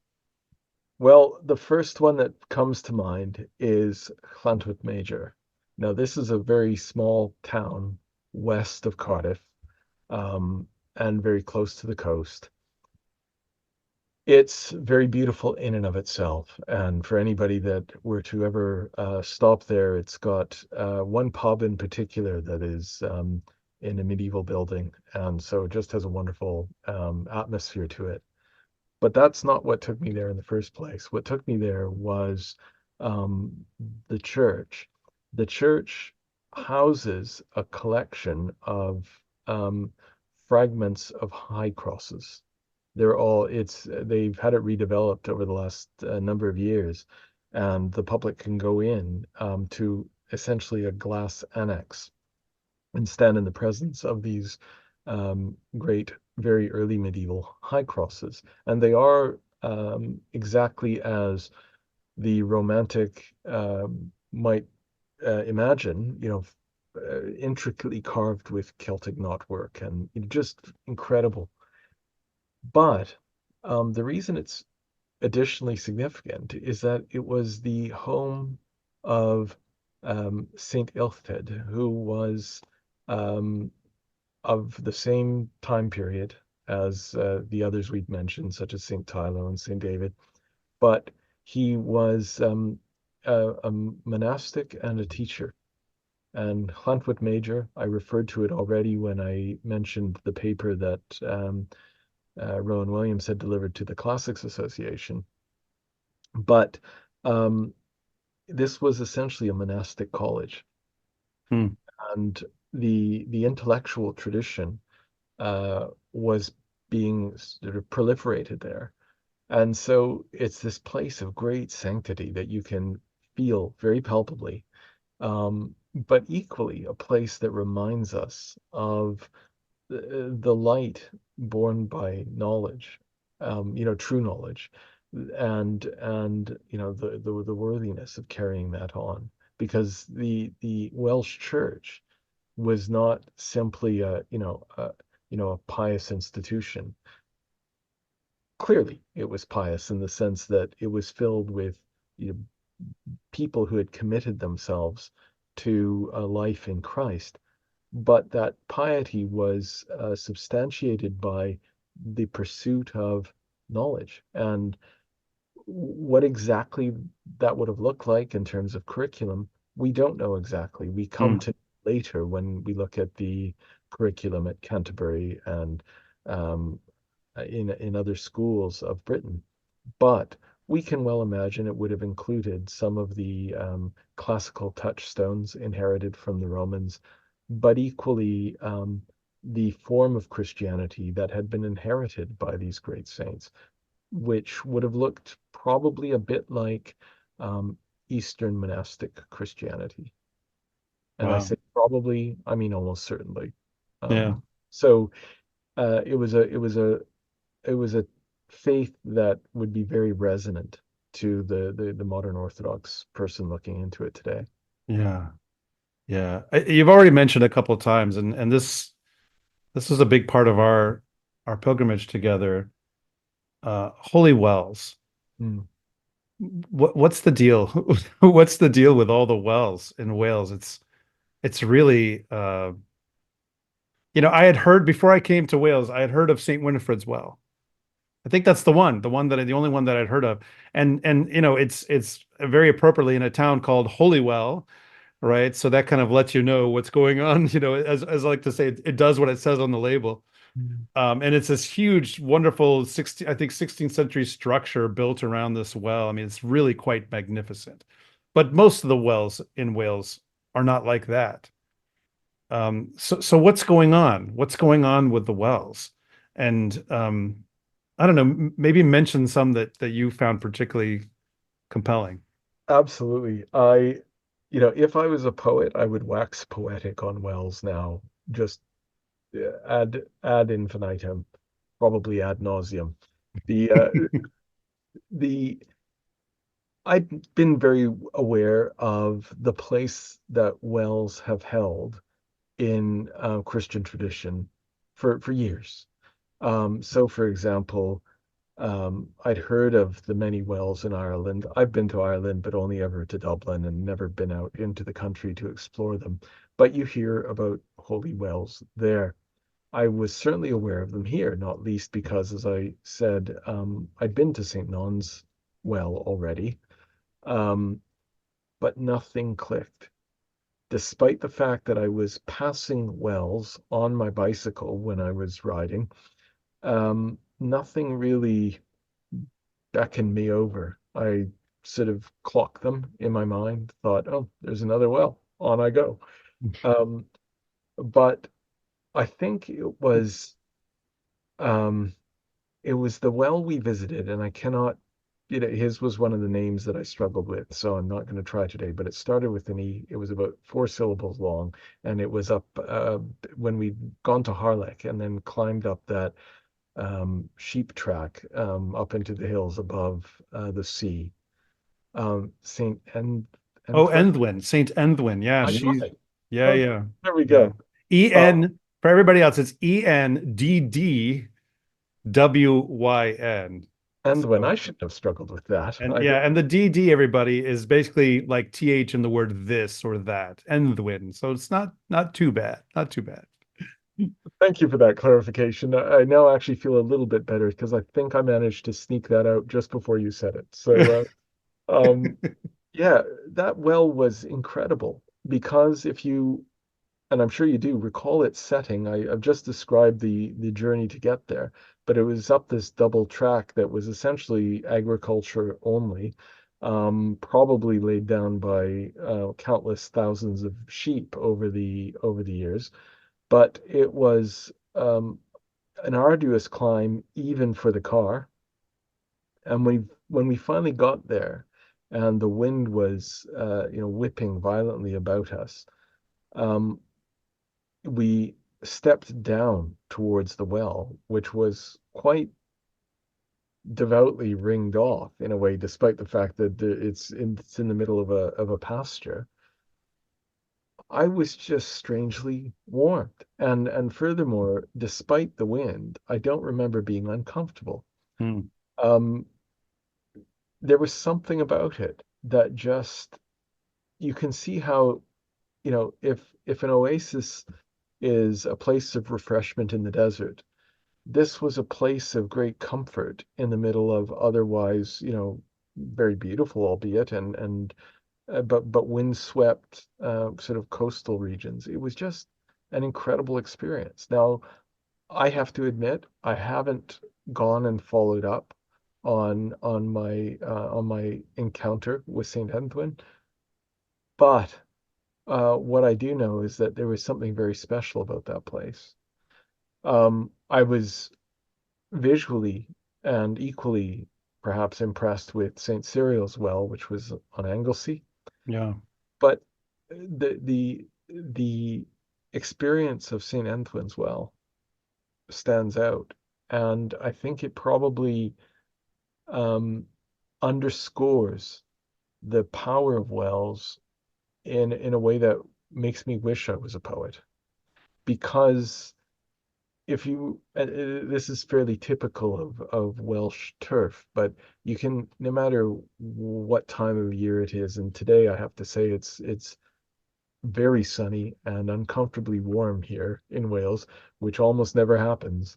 Well, the first one that comes to mind is Llantwit Major. Now, this is a very small town west of Cardiff, um, and very close to the coast. It's very beautiful in and of itself. And for anybody that were to ever stop there, it's got one pub in particular that is in a medieval building. And so it just has a wonderful atmosphere to it. But that's not what took me there in the first place. What took me there was um, the church. The church houses a collection of um, fragments of high crosses. They've had it redeveloped over the last number of years, and the public can go in to essentially a glass annex and stand in the presence of these great, very early medieval high crosses. And they are exactly as the Romantic might imagine, intricately carved with Celtic knotwork, and just incredible. But the reason it's additionally significant is that it was the home of Saint Ilfrid, who was um, of the same time period as the others we've mentioned, such as Saint Tylo and Saint David. But he was a monastic and a teacher. And Llantwit Major, I referred to it already when I mentioned the paper that Rowan Williams had delivered to the Classics Association. But um, this was essentially a monastic college, Hmm. and the intellectual tradition was being sort of proliferated there. And so it's this place of great sanctity that you can feel very palpably, but equally a place that reminds us of the light born by knowledge, true knowledge, and the worthiness of carrying that on, because the Welsh Church was not simply a pious institution. Clearly, it was pious in the sense that it was filled with you know, people who had committed themselves to a life in Christ, but that piety was substantiated by the pursuit of knowledge. And what exactly that would have looked like in terms of curriculum, We don't know exactly. We come Mm. to later when we look at the curriculum at Canterbury and um, in other schools of Britain. But we can well imagine it would have included some of the classical touchstones inherited from the Romans, but equally the form of Christianity that had been inherited by these great saints, which would have looked probably a bit like um, Eastern monastic Christianity. And I Wow. say probably, I mean almost certainly. Yeah. So it was a faith that would be very resonant to the modern Orthodox person looking into it today. Yeah. Yeah. You've already mentioned a couple of times, and this is a big part of our pilgrimage together. Holy wells. Mm, What's the deal? What's the deal with all the wells in Wales? It's really I had heard before I came to Wales, I had heard of St. Winifred's well. I think that's the only one that I'd heard of. And it's very appropriately in a town called Holywell, right? So that kind of lets you know what's going on. As I like to say, it does what it says on the label. mm. And it's this huge, wonderful 16th century structure built around this well. I mean, it's really quite magnificent. But most of the wells in Wales are not like that. So what's going on? What's going on with the wells? And I don't know, maybe mention some that you found particularly compelling. Absolutely. If I was a poet, I would wax poetic on Wells now, just ad infinitum, probably ad nauseum. The the I've been very aware of the place that Wells have held in Christian tradition for years. So, for example, I'd heard of the many wells in Ireland. I've been to Ireland, but only ever to Dublin and never been out into the country to explore them. But you hear about holy wells there. I was certainly aware of them here, not least because, as I said, I'd been to St. Non's well already, um, but nothing clicked. Despite the fact that I was passing wells on my bicycle when I was riding, nothing really beckoned me over. I sort of clocked them in my mind, thought, oh, there's another well, on I go. Um, but I think um, it was the well we visited, and I cannot, his was one of the names that I struggled with, so I'm not going to try today, but it started with an E. It was about 4 syllables long, and it was up when we'd gone to Harlech and then climbed up that sheep track up into the hills above the sea. Saint Oh, Entwin. Endwin, Saint Endwin. Yeah, I knew she's it. yeah, Oh, yeah, there we yeah. go. Uh, En for everybody else, it's ENDDWYN. Entwin. So I shouldn't have struggled with that. and I yeah, don't. and the DD everybody is basically like TH in the word this or that, Endwin. So it's not too bad. Not too bad. Thank you for that clarification. I now actually feel a little bit better because I think I managed to sneak that out just before you said it. So, yeah, that well was incredible because if you, and I'm sure you do recall its setting. I've just described the journey to get there, but it was up this double track that was essentially agriculture only, probably laid down by countless thousands of sheep over the years. But it was an arduous climb even for the car. And when we finally got there, and the wind was whipping violently about us, um, we stepped down towards the well, which was quite devoutly ringed off in a way, despite the fact that it's in the middle of a pasture. I was just strangely warmed, and furthermore, despite the wind, I don't remember being uncomfortable. Hmm. Um, there was something about it that just you can see how, if an oasis is a place of refreshment in the desert, this was a place of great comfort in the middle of otherwise, very beautiful, albeit, and but windswept sort of coastal regions. It was just an incredible experience. Now, I have to admit, I haven't gone and followed up on my encounter with Saint Antoine, but what I do know is that there was something very special about that place. I was visually and equally perhaps impressed with St. Cyril's well, which was on Anglesey. Yeah. But the experience of St. Antoine's well stands out, and I think it probably um, underscores the power of wells in a way that makes me wish I was a poet. Because if you, this is fairly typical of Welsh turf, but you can, no matter what time of year it is, and today I have to say it's very sunny and uncomfortably warm here in Wales, which almost never happens.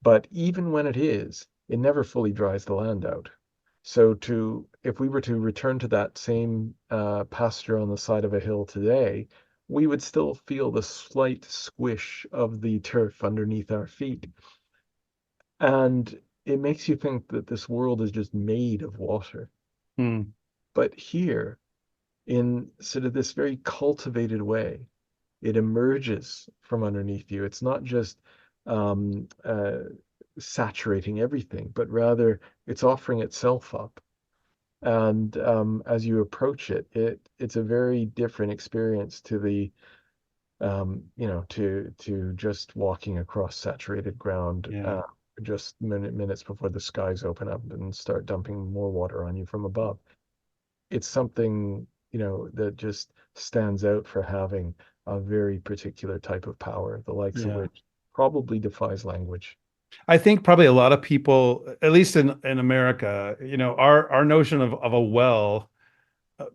But even when it is, it never fully dries the land out. So if we were to return to that same pasture on the side of a hill today, we would still feel the slight squish of the turf underneath our feet. And it makes you think that this world is just made of water. Hmm. But here, in sort of this very cultivated way, it emerges from underneath you. It's not just um, uh, saturating everything, but rather it's offering itself up. And as you approach it, it's a very different experience to to just walking across saturated ground, Yeah. just minutes before the skies open up and start dumping more water on you from above. It's something, that just stands out for having a very particular type of power, the likes of Yeah. which probably defies language. I think probably a lot of people, at least in America, our notion of a well, uh,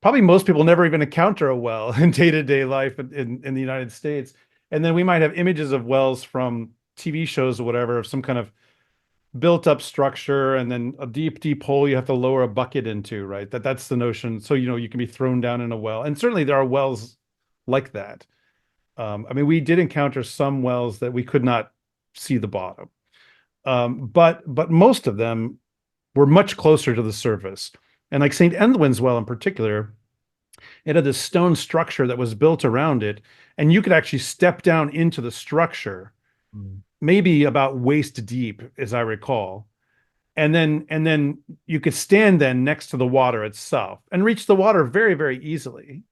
probably most people never even encounter a well in day-to-day life in the United States. And then we might have images of wells from TV shows or whatever, of some kind of built up structure and then a deep, deep hole you have to lower a bucket into, right? That's the notion. So, you can be thrown down in a well. And certainly there are wells like that. I mean, we did encounter some wells that we could not see the bottom. But most of them were much closer to the surface. And like St. Endwin's well in particular, it had this stone structure that was built around it, and you could actually step down into the structure, Mm, maybe about waist deep, as I recall. And then you could stand then next to the water itself and reach the water very, very easily,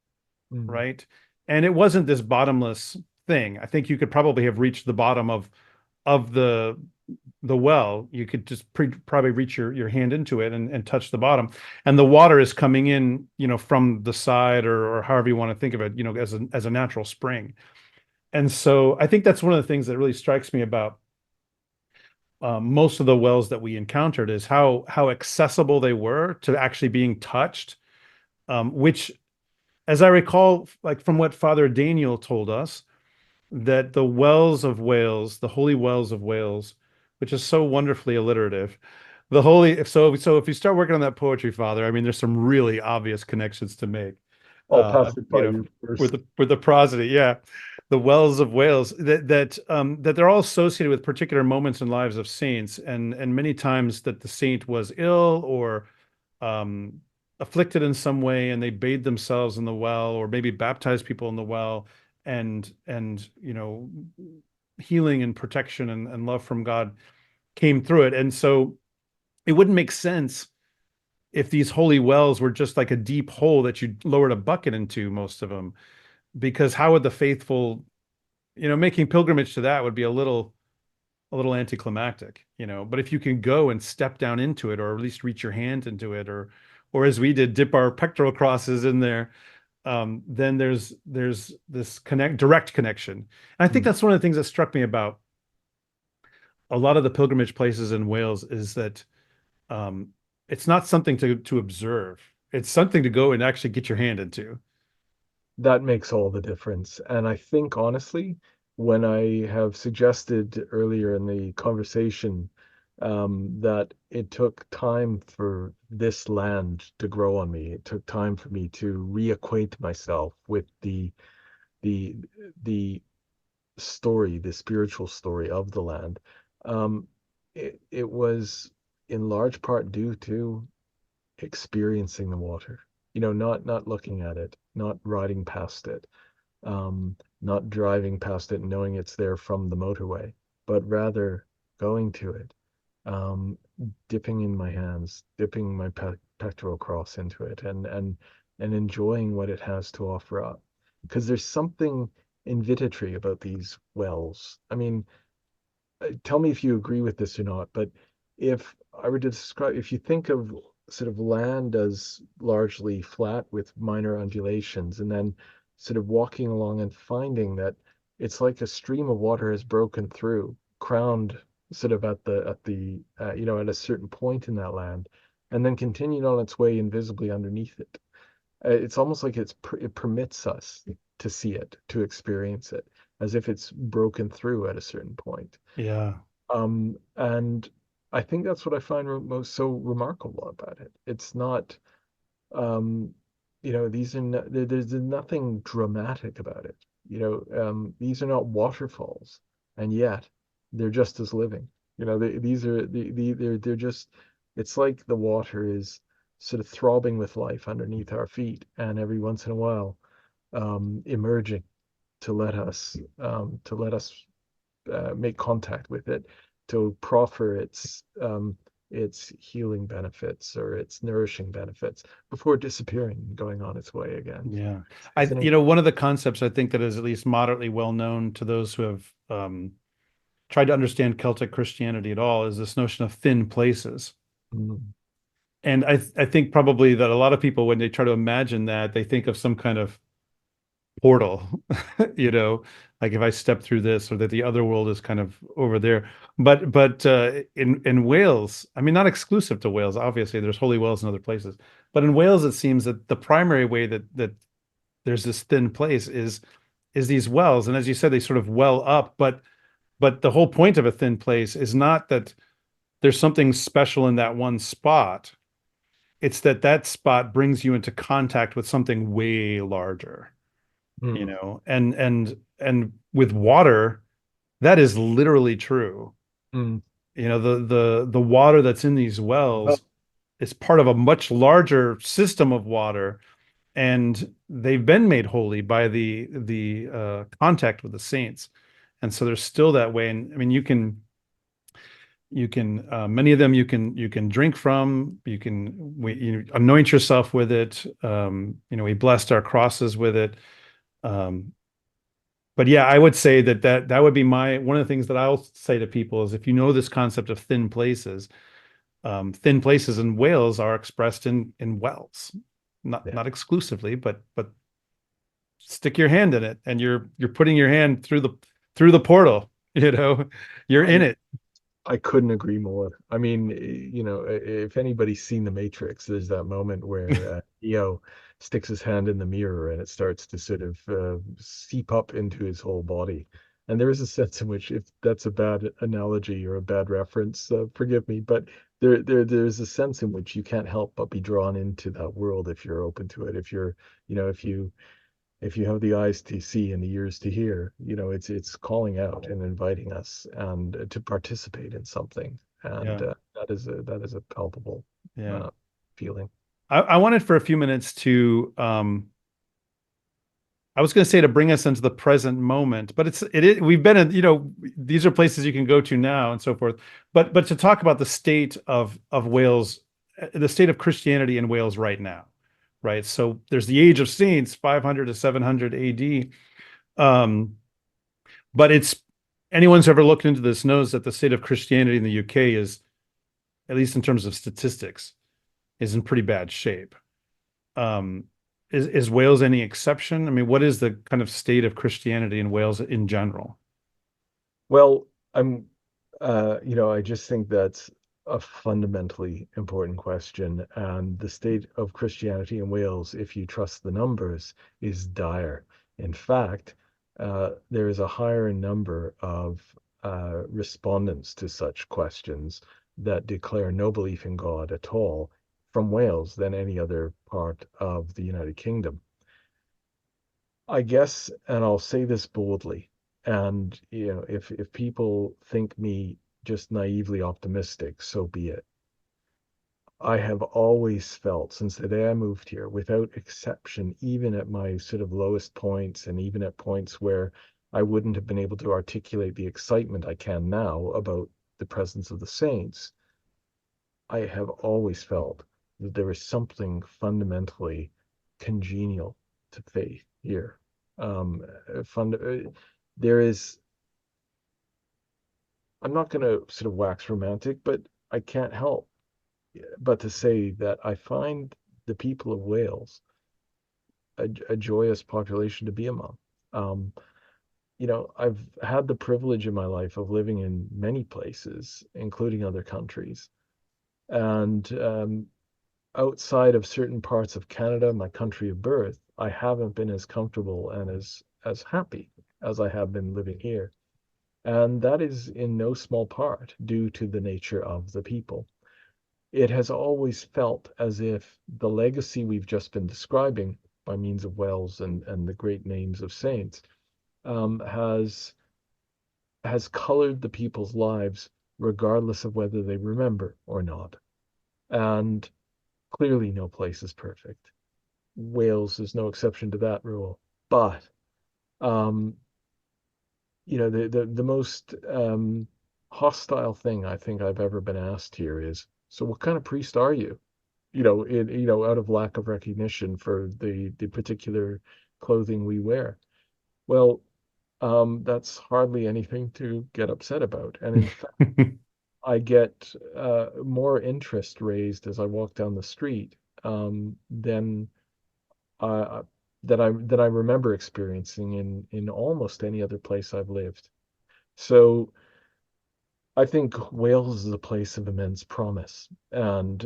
mm, right? And it wasn't this bottomless thing. I think you could probably have reached the bottom of the well. You could just probably reach your hand into it and touch the bottom. And the water is coming in, from the side or however you want to think of it, as a natural spring. And so I think that's one of the things that really strikes me about most of the wells that we encountered is how accessible they were to actually being touched, which, as I recall, like from what Father Daniel told us, that the wells of Wales, the holy wells of Wales, which is so wonderfully alliterative, the holy. So if you start working on that poetry, Father, I mean, there's some really obvious connections to make. I'll Uh, pass it you by know, you with first. the prosody, yeah, the wells of Wales that they're all associated with particular moments in lives of saints, and many times that the saint was ill or um, afflicted in some way, and they bathed themselves in the well, or maybe baptized people in the well, and healing and protection and love from God came through it. And so it wouldn't make sense if these holy wells were just like a deep hole that you lowered a bucket into, most of them, because how would the faithful, making pilgrimage to that would be a little anticlimactic, but if you can go and step down into it, or at least reach your hand into it, or as we did, dip our pectoral crosses in there, then there's this direct connection. And I think Mm. that's one of the things that struck me about a lot of the pilgrimage places in Wales is that um, it's not something to observe. It's something to go and actually get your hand into. That makes all the difference. And I think honestly, when I have suggested earlier in the conversation that it took time for this land to grow on me. It took time for me to reacquaint myself with the the story, the spiritual story of the land. Um, it was in large part due to experiencing the water. Not looking at it, not riding past it, not driving past it and knowing it's there from the motorway, but rather going to it, um, dipping in my hands, dipping my pectoral cross into it, and enjoying what it has to offer up. Because there's something invitatory about these wells. I mean, tell me if you agree with this or not, but if I were to describe, if you think of sort of land as largely flat with minor undulations, and then sort of walking along and finding that it's like a stream of water has broken through, crowned sort of at a certain point in that land, and then continued on its way invisibly underneath it. It's almost like it permits us to see it, to experience it, as if it's broken through at a certain point. Yeah. And I think that's what I find most so remarkable about it. It's not, um, these are no, there's nothing dramatic about it. These are not waterfalls, and yet they're just as living. These are they're just. It's like the water is sort of throbbing with life underneath our feet, and every once in a while, emerging to let us make contact with it, to proffer its healing benefits or its nourishing benefits before disappearing and going on its way again. Yeah. It's an One of the concepts I think that is at least moderately well known to those who have tried to understand Celtic Christianity at all is this notion of thin places. mm, And I think probably that a lot of people, when they try to imagine that, they think of some kind of portal, you know, like if I step through this or that the other world is kind of over there. But in Wales, I mean, not exclusive to Wales, obviously, there's holy wells in other places. But in Wales, it seems that the primary way that there's this thin place is these wells. And as you said, they sort of well up, but the whole point of a thin place is not that there's something special in that one spot. It's that that spot brings you into contact with something way larger, you mm, know, and with water, that is literally true. mm. You know, the water that's in these Well, wells is part of a much larger system of water, and they've been made holy by the contact with the saints. And so there's still that way. And I mean, you can many of them you can drink from. You anoint yourself with it. We blessed our crosses with it. Um, but yeah, I would say that would be my one of the things that I'll say to people is if you know this concept of thin places in Wales are expressed in wells, not yeah. not exclusively, but stick your hand in it, and you're putting your hand through the portal. You're in I it. I couldn't agree more. I mean, if anybody's seen The Matrix, there's that moment where Neo sticks his hand in the mirror and it starts to sort of seep up into his whole body. And there is a sense in which, if that's a bad analogy or a bad reference, forgive me, but there's a sense in which you can't help but be drawn into that world if you're open to it. If you're, if you have the eyes to see and the ears to hear, it's calling out and inviting us and to participate in something, and Yeah, that is a palpable yeah. uh, feeling. I wanted for a few minutes to I was going to say to bring us into the present moment, but we've been in, these are places you can go to now and so forth. But to talk about the state of Wales, the state of Christianity in Wales right now, right? So there's the Age of Saints, 500 to 700 AD. Um, but it's anyone who's ever looked into this knows that the state of Christianity in the UK is, at least in terms of statistics, is in pretty bad shape. Um, is Wales any exception? I mean, what is the kind of state of Christianity in Wales in general? Well, I just think that's a fundamentally important question, and the state of Christianity in Wales, if you trust the numbers, is dire. In fact, there is a higher number of respondents to such questions that declare no belief in God at all from Wales than any other part of the United Kingdom. I guess, and I'll say this boldly, and if people think me just naively optimistic, so be it. I have always felt since the day I moved here, without exception, even at my sort of lowest points and even at points where I wouldn't have been able to articulate the excitement I can now about the presence of the saints, I have always felt that there is something fundamentally congenial to faith here. There is, I'm not going to sort of wax romantic, but I can't help but to say that I find the people of Wales a joyous population to be among. Um, I've had the privilege in my life of living in many places, including other countries. And outside of certain parts of Canada, my country of birth, I haven't been as comfortable and as happy as I have been living here. And that is in no small part due to the nature of the people. It has always felt as if the legacy we've just been describing by means of Wells and the great names of saints um, has has colored the people's lives regardless of whether they remember or not. And clearly no place is perfect. Wales is no exception to that rule. But um, the most hostile thing I think I've ever been asked here is, so what kind of priest are you? Out of lack of recognition for the particular clothing we wear. Well, that's hardly anything to get upset about. And in fact, I get more interest raised as I walk down the street than uh, that I remember experiencing in almost any other place I've lived. So I think Wales is a place of immense promise, and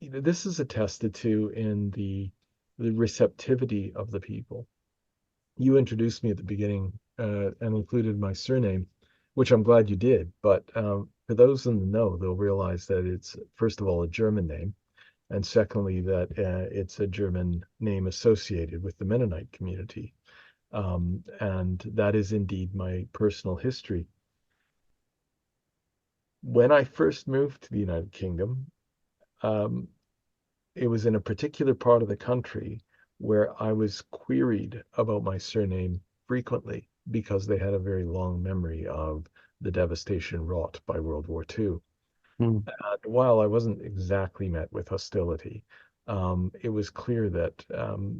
this is attested to in the receptivity of the people. You introduced me at the beginning and included my surname, which I'm glad you did. But for those in the know, they'll realize that it's, first of all, a German name, and secondly, that it's a German name associated with the Mennonite community. And that is indeed my personal history. When I first moved to the United Kingdom, um, it was in a particular part of the country where I was queried about my surname frequently because they had a very long memory of the devastation wrought by World War II. Mm. And while I wasn't exactly met with hostility, it was clear that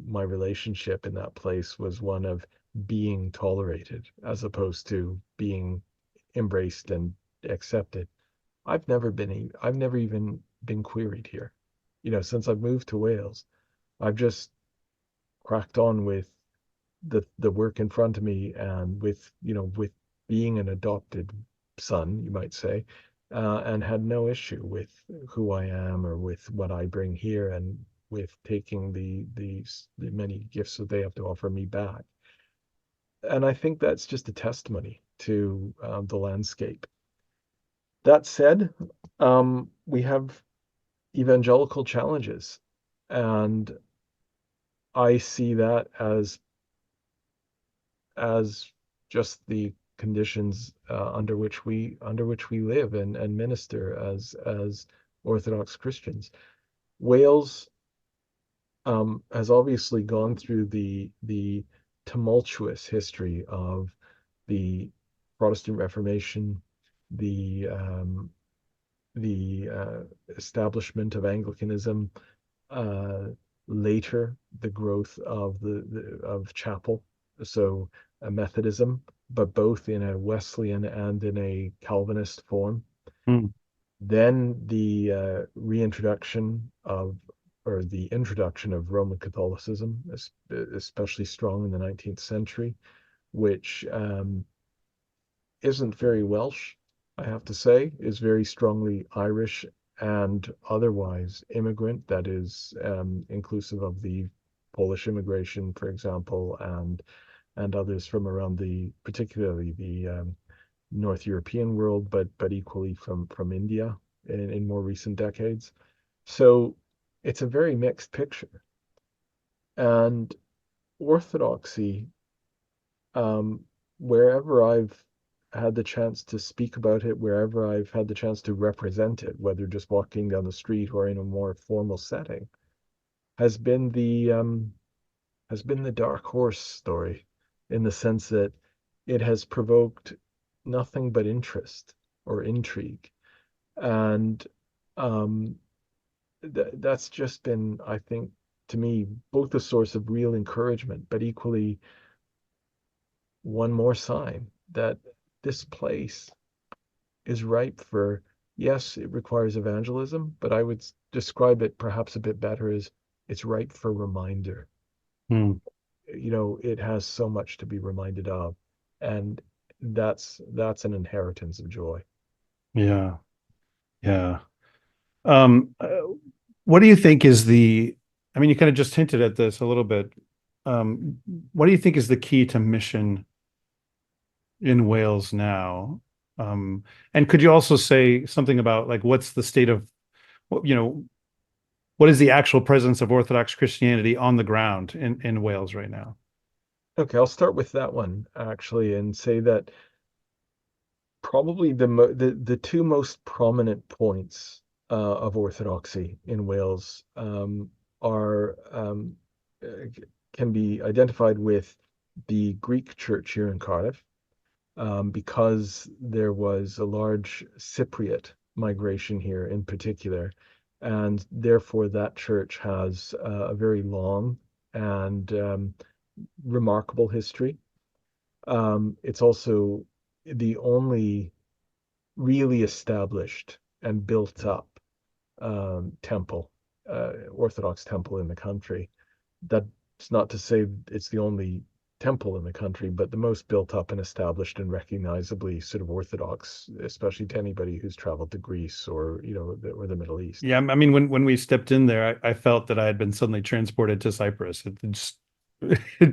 my relationship in that place was one of being tolerated as opposed to being embraced and accepted. I've never even been queried here. Since I've moved to Wales, I've just cracked on with the work in front of me and with being an adopted son, you might say, and had no issue with who I am or with what I bring here and with taking the many gifts that they have to offer me back. And I think that's just a testimony to the landscape. That said, we have evangelical challenges. And I see that as just the conditions under which we live and minister as Orthodox Christians. Wales has obviously gone through the tumultuous history of the Protestant Reformation, the establishment of Anglicanism, uh, later the growth of of chapel, so Methodism, but both in a Wesleyan and in a Calvinist form. Mm. Then the reintroduction of or the introduction of Roman Catholicism, especially strong in the 19th century, which isn't very Welsh, I have to say, is very strongly Irish and otherwise immigrant, that is inclusive of the Polish immigration, for example, and others from around particularly North European world, but equally from India in more recent decades. So it's a very mixed picture. And Orthodoxy, um, wherever I've had the chance to speak about it, wherever I've had the chance to represent it, whether just walking down the street or in a more formal setting, has been the dark horse story, in the sense that it has provoked nothing but interest or intrigue. And um, that's just been, I think, to me, both a source of real encouragement, but equally one more sign that this place is ripe for, yes, it requires evangelism, but I would describe it perhaps a bit better as it's ripe for reminder. Hmm. It has so much to be reminded of, and that's an inheritance of joy. Yeah. Yeah. Um, uh, what do you think is I mean, you kind of just hinted at this a little bit. Um, what do you think is the key to mission in Wales now? Um, and could you also say something about like what's the state of what, what is the actual presence of Orthodox Christianity on the ground in Wales right now? Okay, I'll start with that one actually and say that probably the two most prominent points of Orthodoxy in Wales are can be identified with the Greek church here in Cardiff, because there was a large Cypriot migration here in particular, and therefore that church has a very long and remarkable history. It's also the only really established and built up temple, Orthodox temple in the country. That's not to say it's the only temple in the country, but the most built up and established and recognizably sort of Orthodox, especially to anybody who's traveled to Greece or or the Middle East. Yeah, I mean, when we stepped in there, I felt that I had been suddenly transported to Cyprus. It just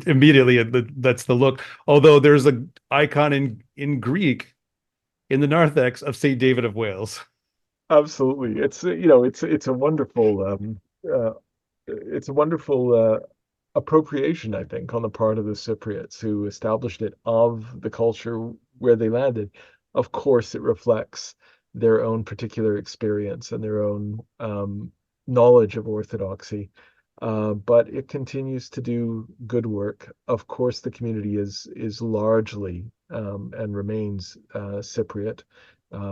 immediately that's the look. Although there's a icon in Greek in the narthex of Saint David of Wales. Absolutely, it's a wonderful appropriation, I think, on the part of the Cypriots who established it of the culture where they landed. Of course, it reflects their own particular experience and their own knowledge of Orthodoxy. But it continues to do good work. Of course, the community is largely and remains Cypriot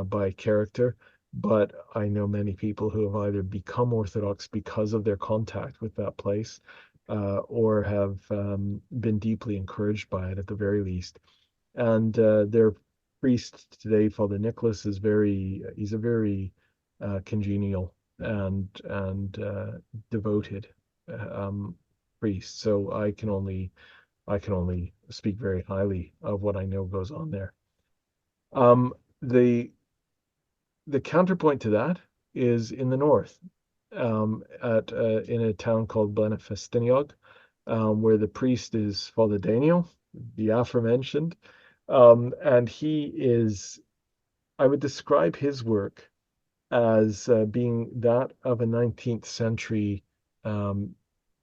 by character. But I know many people who have either become Orthodox because of their contact with that place, or have been deeply encouraged by it at the very least. And their priest today, Father Nicholas, he's a very congenial and devoted um, priest. So I can only speak very highly of what I know goes on there. Um, the the counterpoint to that is in the north, at in a town called Blenafestiniog, where the priest is Father Daniel, the aforementioned, and I would describe his work as being that of a 19th century um,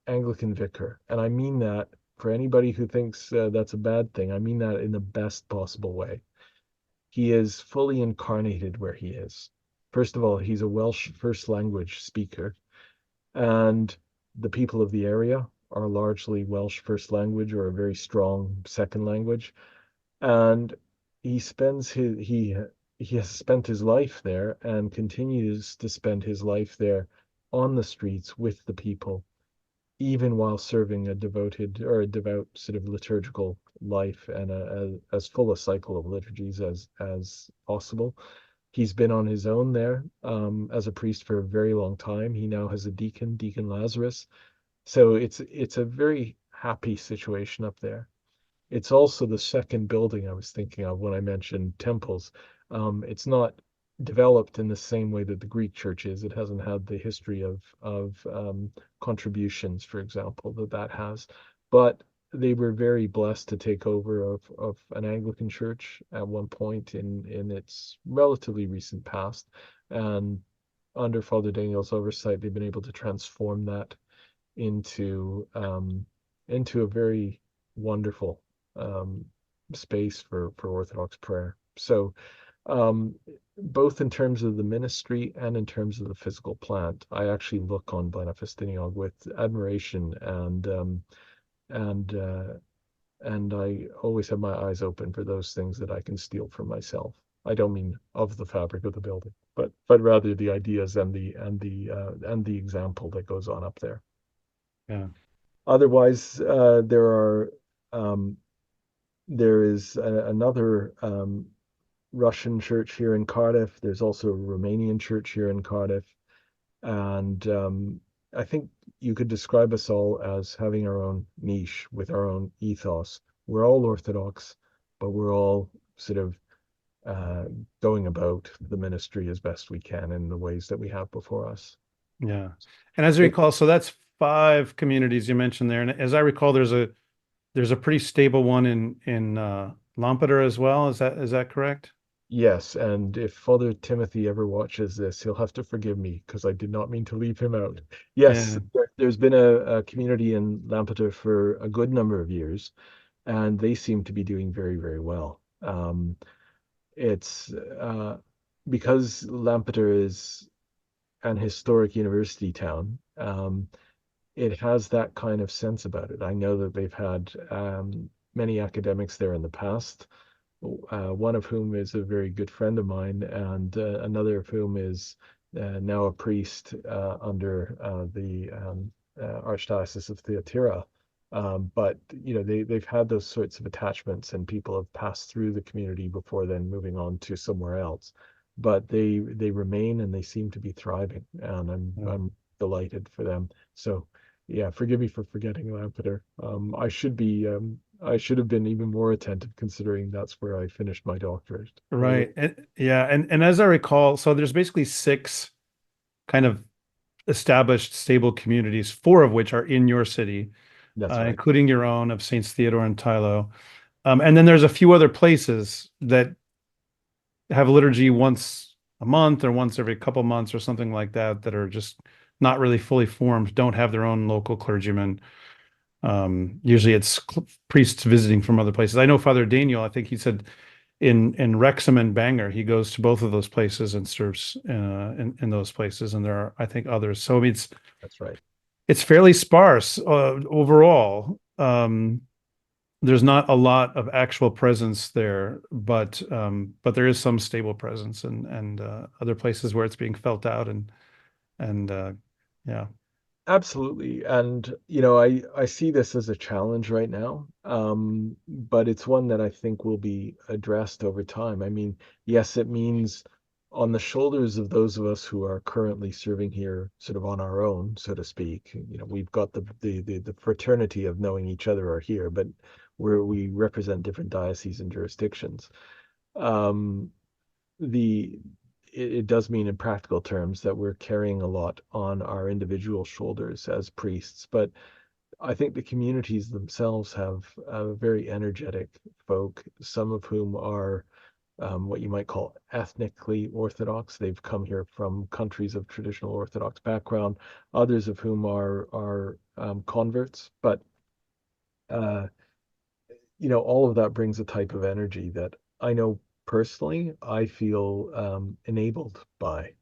Anglican vicar, and I mean that for anybody who thinks that's a bad thing. I mean that in the best possible way. He is fully incarnated where he is. First of all, he's a Welsh first language speaker, and the people of the area are largely Welsh first language or a very strong second language. And he has spent his life there and continues to spend his life there on the streets with the people, even while serving a devoted or a devout sort of liturgical life and as full a cycle of liturgies as possible. He's been on his own there as a priest for a very long time. He now has a deacon, Deacon Lazarus. So it's a very happy situation up there. It's also the second building I was thinking of when I mentioned temples. It's not developed in the same way that the Greek church is. It hasn't had the history of contributions, for example, that has. But they were very blessed to take over of an Anglican church at one point in its relatively recent past. And under Father Daniel's oversight, they've been able to transform that into into a very wonderful um, space for Orthodox prayer. So um, both in terms of the ministry and in terms of the physical plant, I actually look on Blaenau with admiration and and I always have my eyes open for those things that I can steal for myself. I don't mean of the fabric of the building, but rather the ideas and the example that goes on up there. Yeah. Otherwise, um, there is another Russian church here in Cardiff. There's also a Romanian church here in Cardiff, and I think you could describe us all as having our own niche with our own ethos. We're all Orthodox, but we're all sort of uh, going about the ministry as best we can in the ways that we have before us. Yeah. And as I It, recall, so that's five communities you mentioned there. And as I recall, there's a pretty stable one in Lampeter as well. Is that correct? yes, and if Father Timothy ever watches this, he'll have to forgive me because I did not mean to leave him out. Yes, Yeah. there's been a community in Lampeter for a good number of years, and they seem to be doing very, very well. It's because Lampeter is an historic university town. It has that kind of sense about it. I know that they've had many academics there in the past, one of whom is a very good friend of mine, and another of whom is now a priest under the Archdiocese of Theodore. But they've had those sorts of attachments, and people have passed through the community before then moving on to somewhere else. But they remain and they seem to be thriving, and Yeah. I'm delighted for them. So yeah, forgive me for forgetting Lampeter. I should have been even more attentive considering that's where I finished my doctorate. Right. Yeah. And as I recall, so there's basically six kind of established stable communities, four of which are in your city, That's right. including your own of Saints Theodore and Tylo. And then there's a few other places that have liturgy once a month or once every couple months or something like that, that are just not really fully formed, don't have their own local clergyman. Usually it's priests visiting from other places. I know Father Daniel, I think he said in Wrexham and Bangor, he goes to both of those places and serves in those places. And there are, I think, others. So I mean, That's right. it's fairly sparse overall. There's not a lot of actual presence there, but there is some stable presence and other places where it's being felt out and yeah. Absolutely. And, I see this as a challenge right now, but it's one that I think will be addressed over time. I mean, yes, it means on the shoulders of those of us who are currently serving here sort of on our own, so to speak. We've got the fraternity of knowing each other are here, but we represent different dioceses and jurisdictions. Um, the it does mean in practical terms that we're carrying a lot on our individual shoulders as priests, but I think the communities themselves have very energetic folk, some of whom are what you might call ethnically Orthodox. They've come here from countries of traditional Orthodox background, others of whom are converts, but uh, all of that brings a type of energy that I know personally I feel enabled by.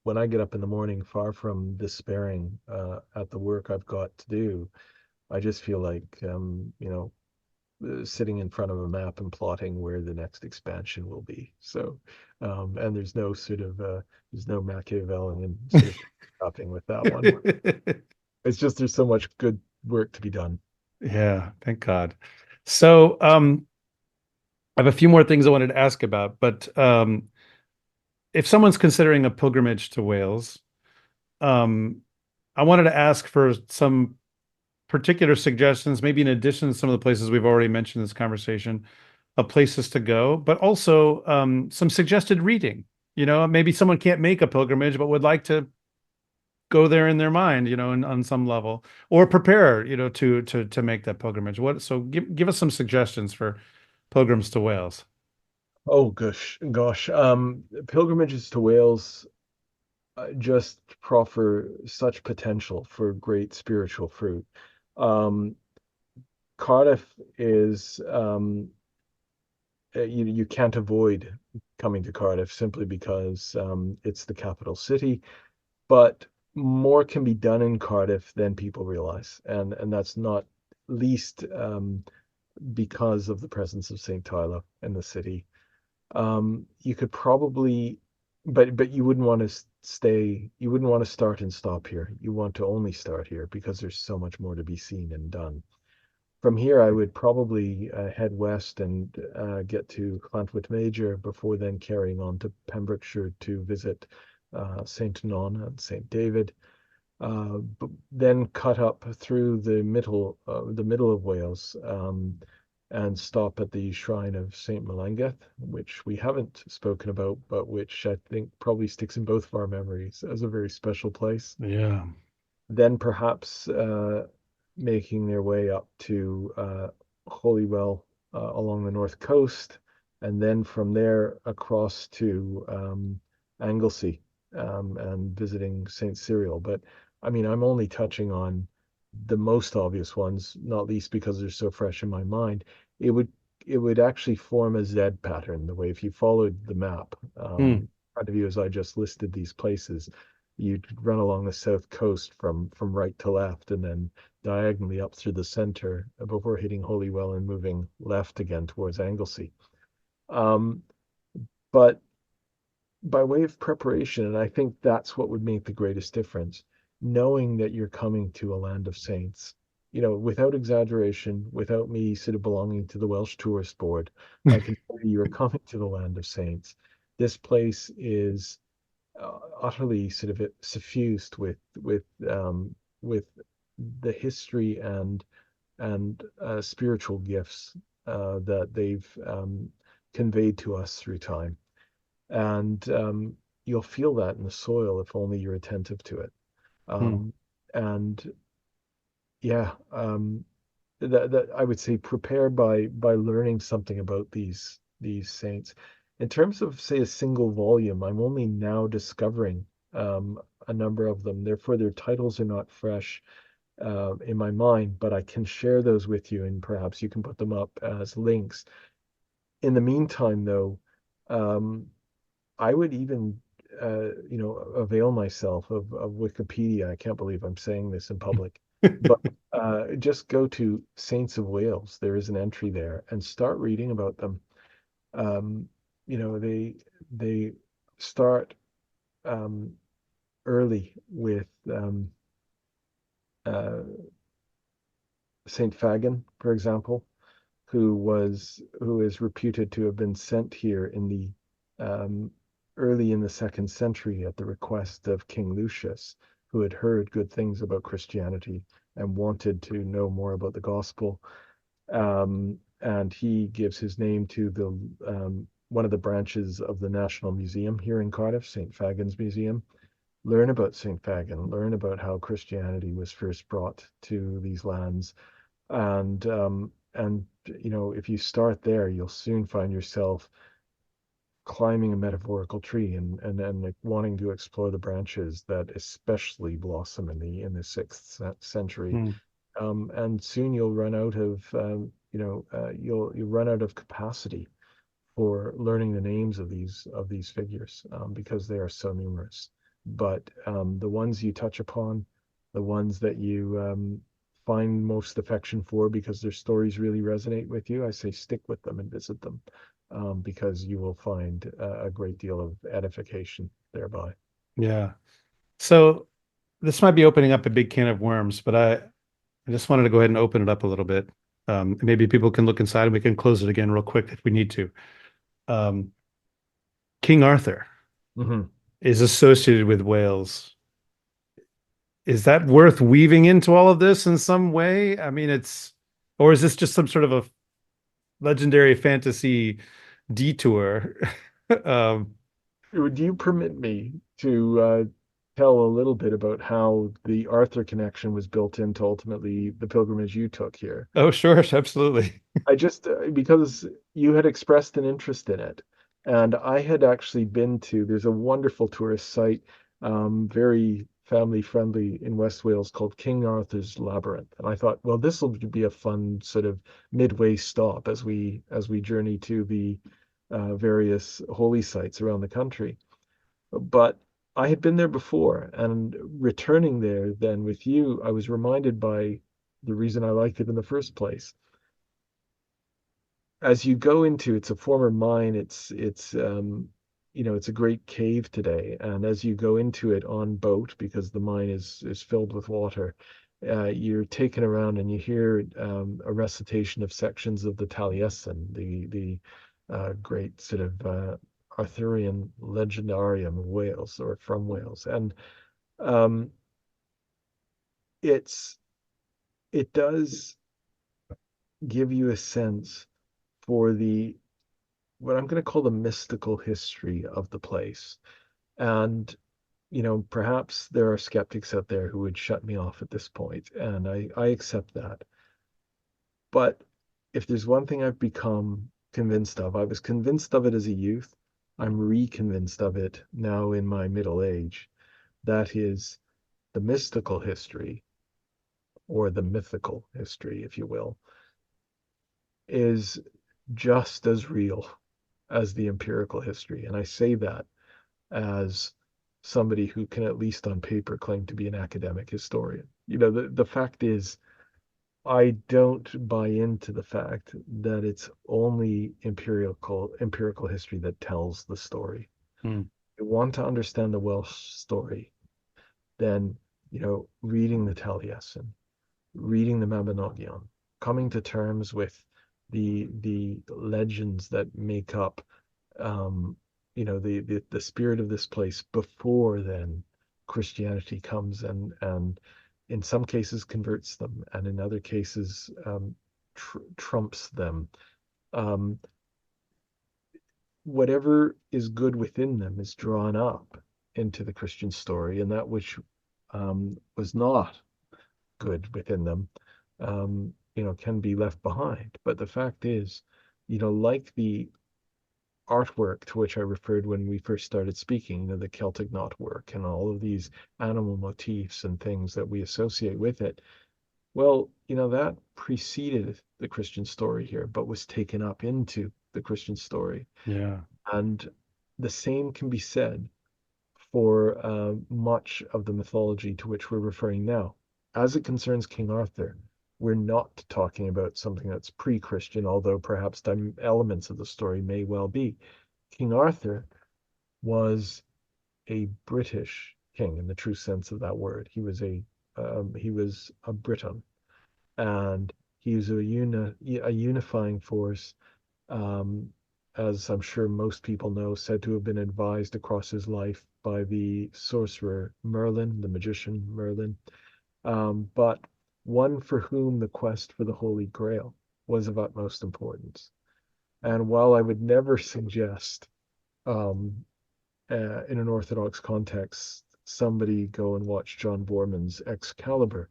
When I get up in the morning, far from despairing at the work I've got to do, I just feel like sitting in front of a map and plotting where the next expansion will be. So, and there's no Machiavellian sort of stopping with that one. It's just there's so much good work to be done. Yeah, thank God. So, I have a few more things I wanted to ask about, but if someone's considering a pilgrimage to Wales, um, I wanted to ask for some particular suggestions, maybe in addition to some of the places we've already mentioned in this conversation, of places to go, but also some suggested reading. Maybe someone can't make a pilgrimage, but would like to go there in their mind, on some level, or prepare, to make that pilgrimage. So give us some suggestions for pilgrims to Wales. Oh gosh. Pilgrimages to Wales just proffer such potential for great spiritual fruit. Um, Cardiff is you can't avoid coming to Cardiff simply because it's the capital city, but more can be done in Cardiff than people realize, and that's not least because of the presence of St. Tylo in the city. You could probably, but you wouldn't want to stay. You wouldn't want to start and stop here. You want to only start here because there's so much more to be seen and done. From here, I would probably head west and get to Llantwit Major before then carrying on to Pembrokeshire to visit St. Non and St. David. Then cut up through the middle of Wales, and stop at the shrine of Saint Melangeth, which we haven't spoken about, but which I think probably sticks in both of our memories as a very special place. Yeah. Then perhaps making their way up to Holywell along the north coast, and then from there across to Anglesey, and visiting St. Cyril. But I mean, I'm only touching on the most obvious ones, not least because they're so fresh in my mind. It would it would actually form a Z pattern, the way if you followed the map, Hmm. front of you as I just listed these places, you'd run along the south coast from right to left, and then diagonally up through the center before hitting Holywell and moving left again towards Anglesey. Um, but by way of preparation, and I think that's what would make the greatest difference, knowing that you're coming to a land of saints, without exaggeration, without me sort of belonging to the Welsh Tourist Board, I can tell you you're coming to the land of saints. This place is utterly sort of suffused with the history and spiritual gifts that they've conveyed to us through time. And you'll feel that in the soil if only you're attentive to it. Hmm. And yeah, that I would say prepare by learning something about these saints. In terms of, say, a single volume, I'm only now discovering a number of them. Therefore, their titles are not fresh in my mind, but I can share those with you, and perhaps you can put them up as links. In the meantime, though, um, I would even, avail myself of Wikipedia. I can't believe I'm saying this in public, but just go to Saints of Wales. There is an entry there, and start reading about them. Um, they start um, early with uh, Saint Fagin, for example, who is reputed to have been sent here in the um, early in the second century at the request of King Lucius, who had heard good things about Christianity and wanted to know more about the gospel. And he gives his name to the one of the branches of the National Museum here in Cardiff, St. Fagin's Museum. Learn about St. Fagin, learn about how Christianity was first brought to these lands, and if you start there, you'll soon find yourself climbing a metaphorical tree and like wanting to explore the branches that especially blossom in the sixth century. Hmm. And soon you'll run out of you'll run out of capacity for learning the names of these figures, because they are so numerous. But the ones you touch upon, the ones that you find most affection for because their stories really resonate with you, I say stick with them and visit them, because you will find a great deal of edification thereby. Yeah. So this might be opening up a big can of worms, but I just wanted to go ahead and open it up a little bit. Maybe people can look inside and we can close it again real quick if we need to. Um, King Arthur Hmm. is associated with Wales. Is that worth weaving into all of this in some way? I mean, or is this just some sort of a legendary fantasy detour? Um, Would you permit me tell a little bit about how the Arthur connection was built into ultimately the pilgrimage you took here. Oh, sure, absolutely. I just because you had expressed an interest in it, and I had actually been to. There's a wonderful tourist site, very family friendly in West Wales called King Arthur's Labyrinth, and I thought, well, this will be a fun sort of midway stop as we journey to the various holy sites around the country. But I had been there before, and returning there then with you, I was reminded by the reason I liked it in the first place. As you go into, it's a former mine, it's a great cave today, and as you go into it on boat, because the mine is filled with water, you're taken around and you hear a recitation of sections of the Taliesin, the great sort of Arthurian legendarium of Wales, or from Wales. And um, it's it does give you a sense for the what I'm going to call the mystical history of the place. And, perhaps there are skeptics out there who would shut me off at this point, and I accept that. But if there's one thing I've become convinced of, I was convinced of it as a youth. I'm re-convinced of it now in my middle age. That is the mystical history, or the mythical history, if you will, is just as real as the empirical history. And I say that as somebody who can, at least on paper, claim to be an academic historian. The fact is, I don't buy into the fact that it's only empirical history that tells the story. Hmm. You want to understand the Welsh story, then reading the Taliesin, reading the Mabinogion, coming to terms with the legends that make up the spirit of this place before then Christianity comes and in some cases converts them, and in other cases trumps them. Um, Whatever is good within them is drawn up into the Christian story, and that which was not good within them, can be left behind. But the fact is, like the artwork to which I referred when we first started speaking, the Celtic knotwork and all of these animal motifs and things that we associate with it. Well, that preceded the Christian story here, but was taken up into the Christian story. Yeah. And the same can be said for much of the mythology to which we're referring now. As it concerns King Arthur, we're not talking about something that's pre-Christian, although perhaps some elements of the story may well be. King Arthur was a British king in the true sense of that word. He was a Briton, and he was a unifying force, um, as I'm sure most people know, said to have been advised across his life by the sorcerer Merlin, the magician Merlin, but one for whom the quest for the Holy Grail was of utmost importance. And while I would never suggest, um, in an Orthodox context, somebody go and watch John Borman's Excalibur,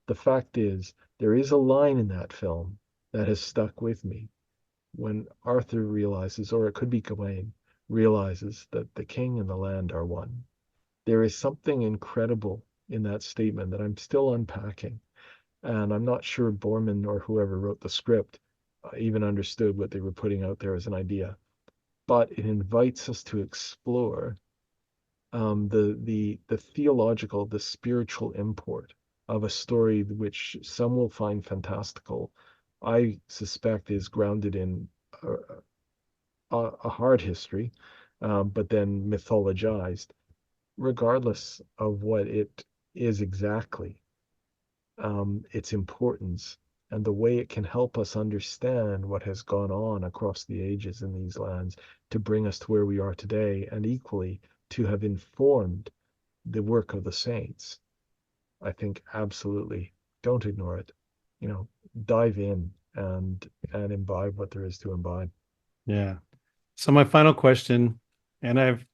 the fact is, there is a line in that film that has stuck with me when Arthur realizes, or it could be Gawain, realizes that the king and the land are one. There is something incredible in that statement that I'm still unpacking. And I'm not sure Borman or whoever wrote the script even understood what they were putting out there as an idea. But it invites us to explore the theological, the spiritual import of a story which some will find fantastical. I suspect is grounded in a, a hard history, but then mythologized, regardless of what it is exactly, its importance and the way it can help us understand what has gone on across the ages in these lands to bring us to where we are today, and equally to have informed the work of the saints. I think absolutely don't ignore it. Dive in and imbibe what there is to imbibe. Yeah. So my final question, and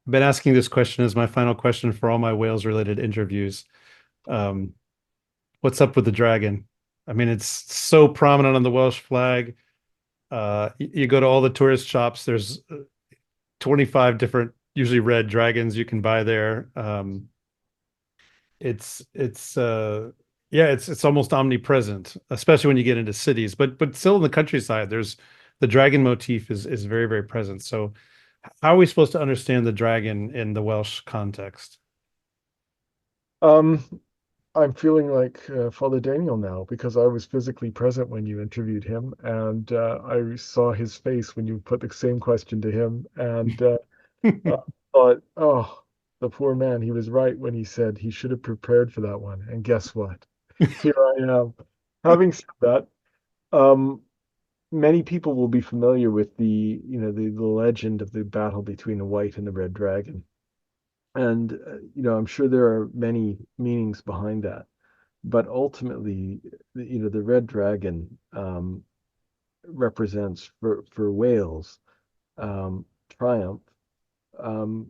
I've been asking this question as my final question for all my Wales related interviews. Um, what's up with the dragon? I mean, it's so prominent on the Welsh flag. You go to all the tourist shops, there's 25 different, usually red dragons you can buy there. It's yeah, it's almost omnipresent, especially when you get into cities. But still in the countryside, there's the dragon motif is very, very present. So how are we supposed to understand the dragon in the Welsh context? Um, I'm feeling like Father Daniel now because I was physically present when you interviewed him, and I saw his face when you put the same question to him, and I thought, oh, the poor man, he was right when he said he should have prepared for that one. And guess what? Here I am. Having said that, um, many people will be familiar with the legend of the battle between the white and the red dragon. And, I'm sure there are many meanings behind that. But ultimately, the red dragon represents for Wales triumph. Um,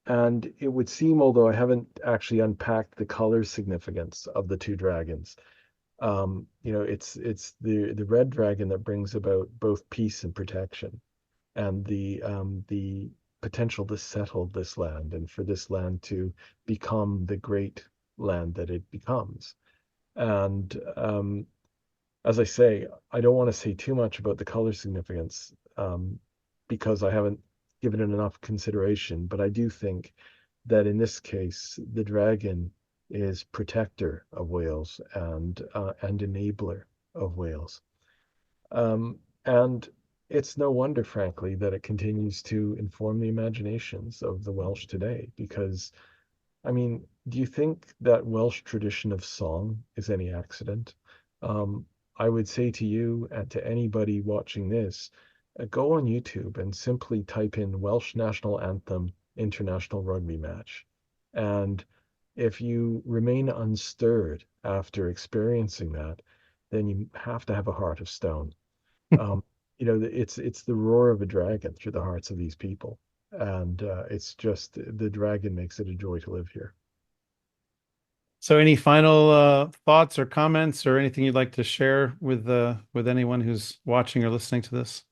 and it would seem, although I haven't actually unpacked the color significance of the two dragons, it's the red dragon that brings about both peace and protection, and the potential to settle this land and for this land to become the great land that it becomes. And as I say, I don't want to say too much about the color significance because I haven't given it enough consideration. But I do think that in this case, the dragon is protector of Wales and enabler of Wales. And it's no wonder, frankly, that it continues to inform the imaginations of the Welsh today. Because, I mean, do you think that Welsh tradition of song is any accident? Um, I would say to you and to anybody watching this, go on YouTube and simply type in Welsh National Anthem International Rugby Match. And if you remain unstirred after experiencing that, then you have to have a heart of stone. Um, it's the roar of a dragon through the hearts of these people, and it's just the dragon makes it a joy to live here. So any final thoughts or comments or anything you'd like to share with anyone who's watching or listening to this?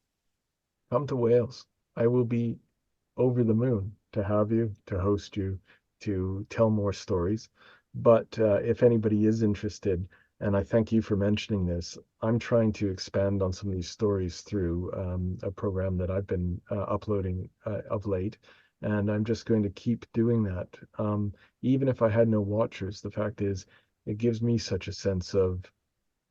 Come to Wales. I will be over the moon to have you, to host you, to tell more stories. But if anybody is interested, and I thank you for mentioning this, I'm trying to expand on some of these stories through a program that I've been uploading of late. And I'm just going to keep doing that. Even if I had no watchers, the fact is, it gives me such a sense of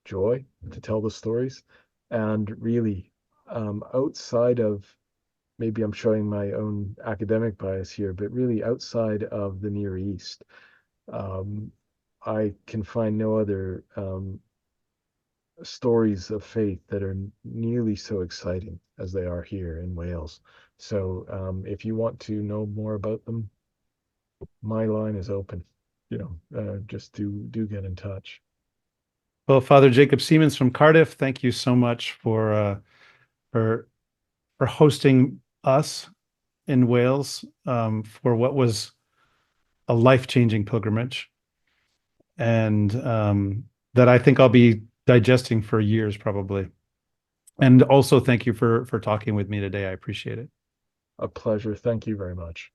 joy to tell the stories. And really, outside of maybe I'm showing my own academic bias here, but really outside of the Near East, um, I can find no other stories of faith that are nearly so exciting as they are here in Wales. So if you want to know more about them, my line is open. Just do get in touch. Well, Father Jacob Siemens from Cardiff, thank you so much for for hosting us in Wales for what was a life-changing pilgrimage, and that I think I'll be digesting for years probably. And also thank you for talking with me today. I appreciate it. A pleasure. Thank you very much.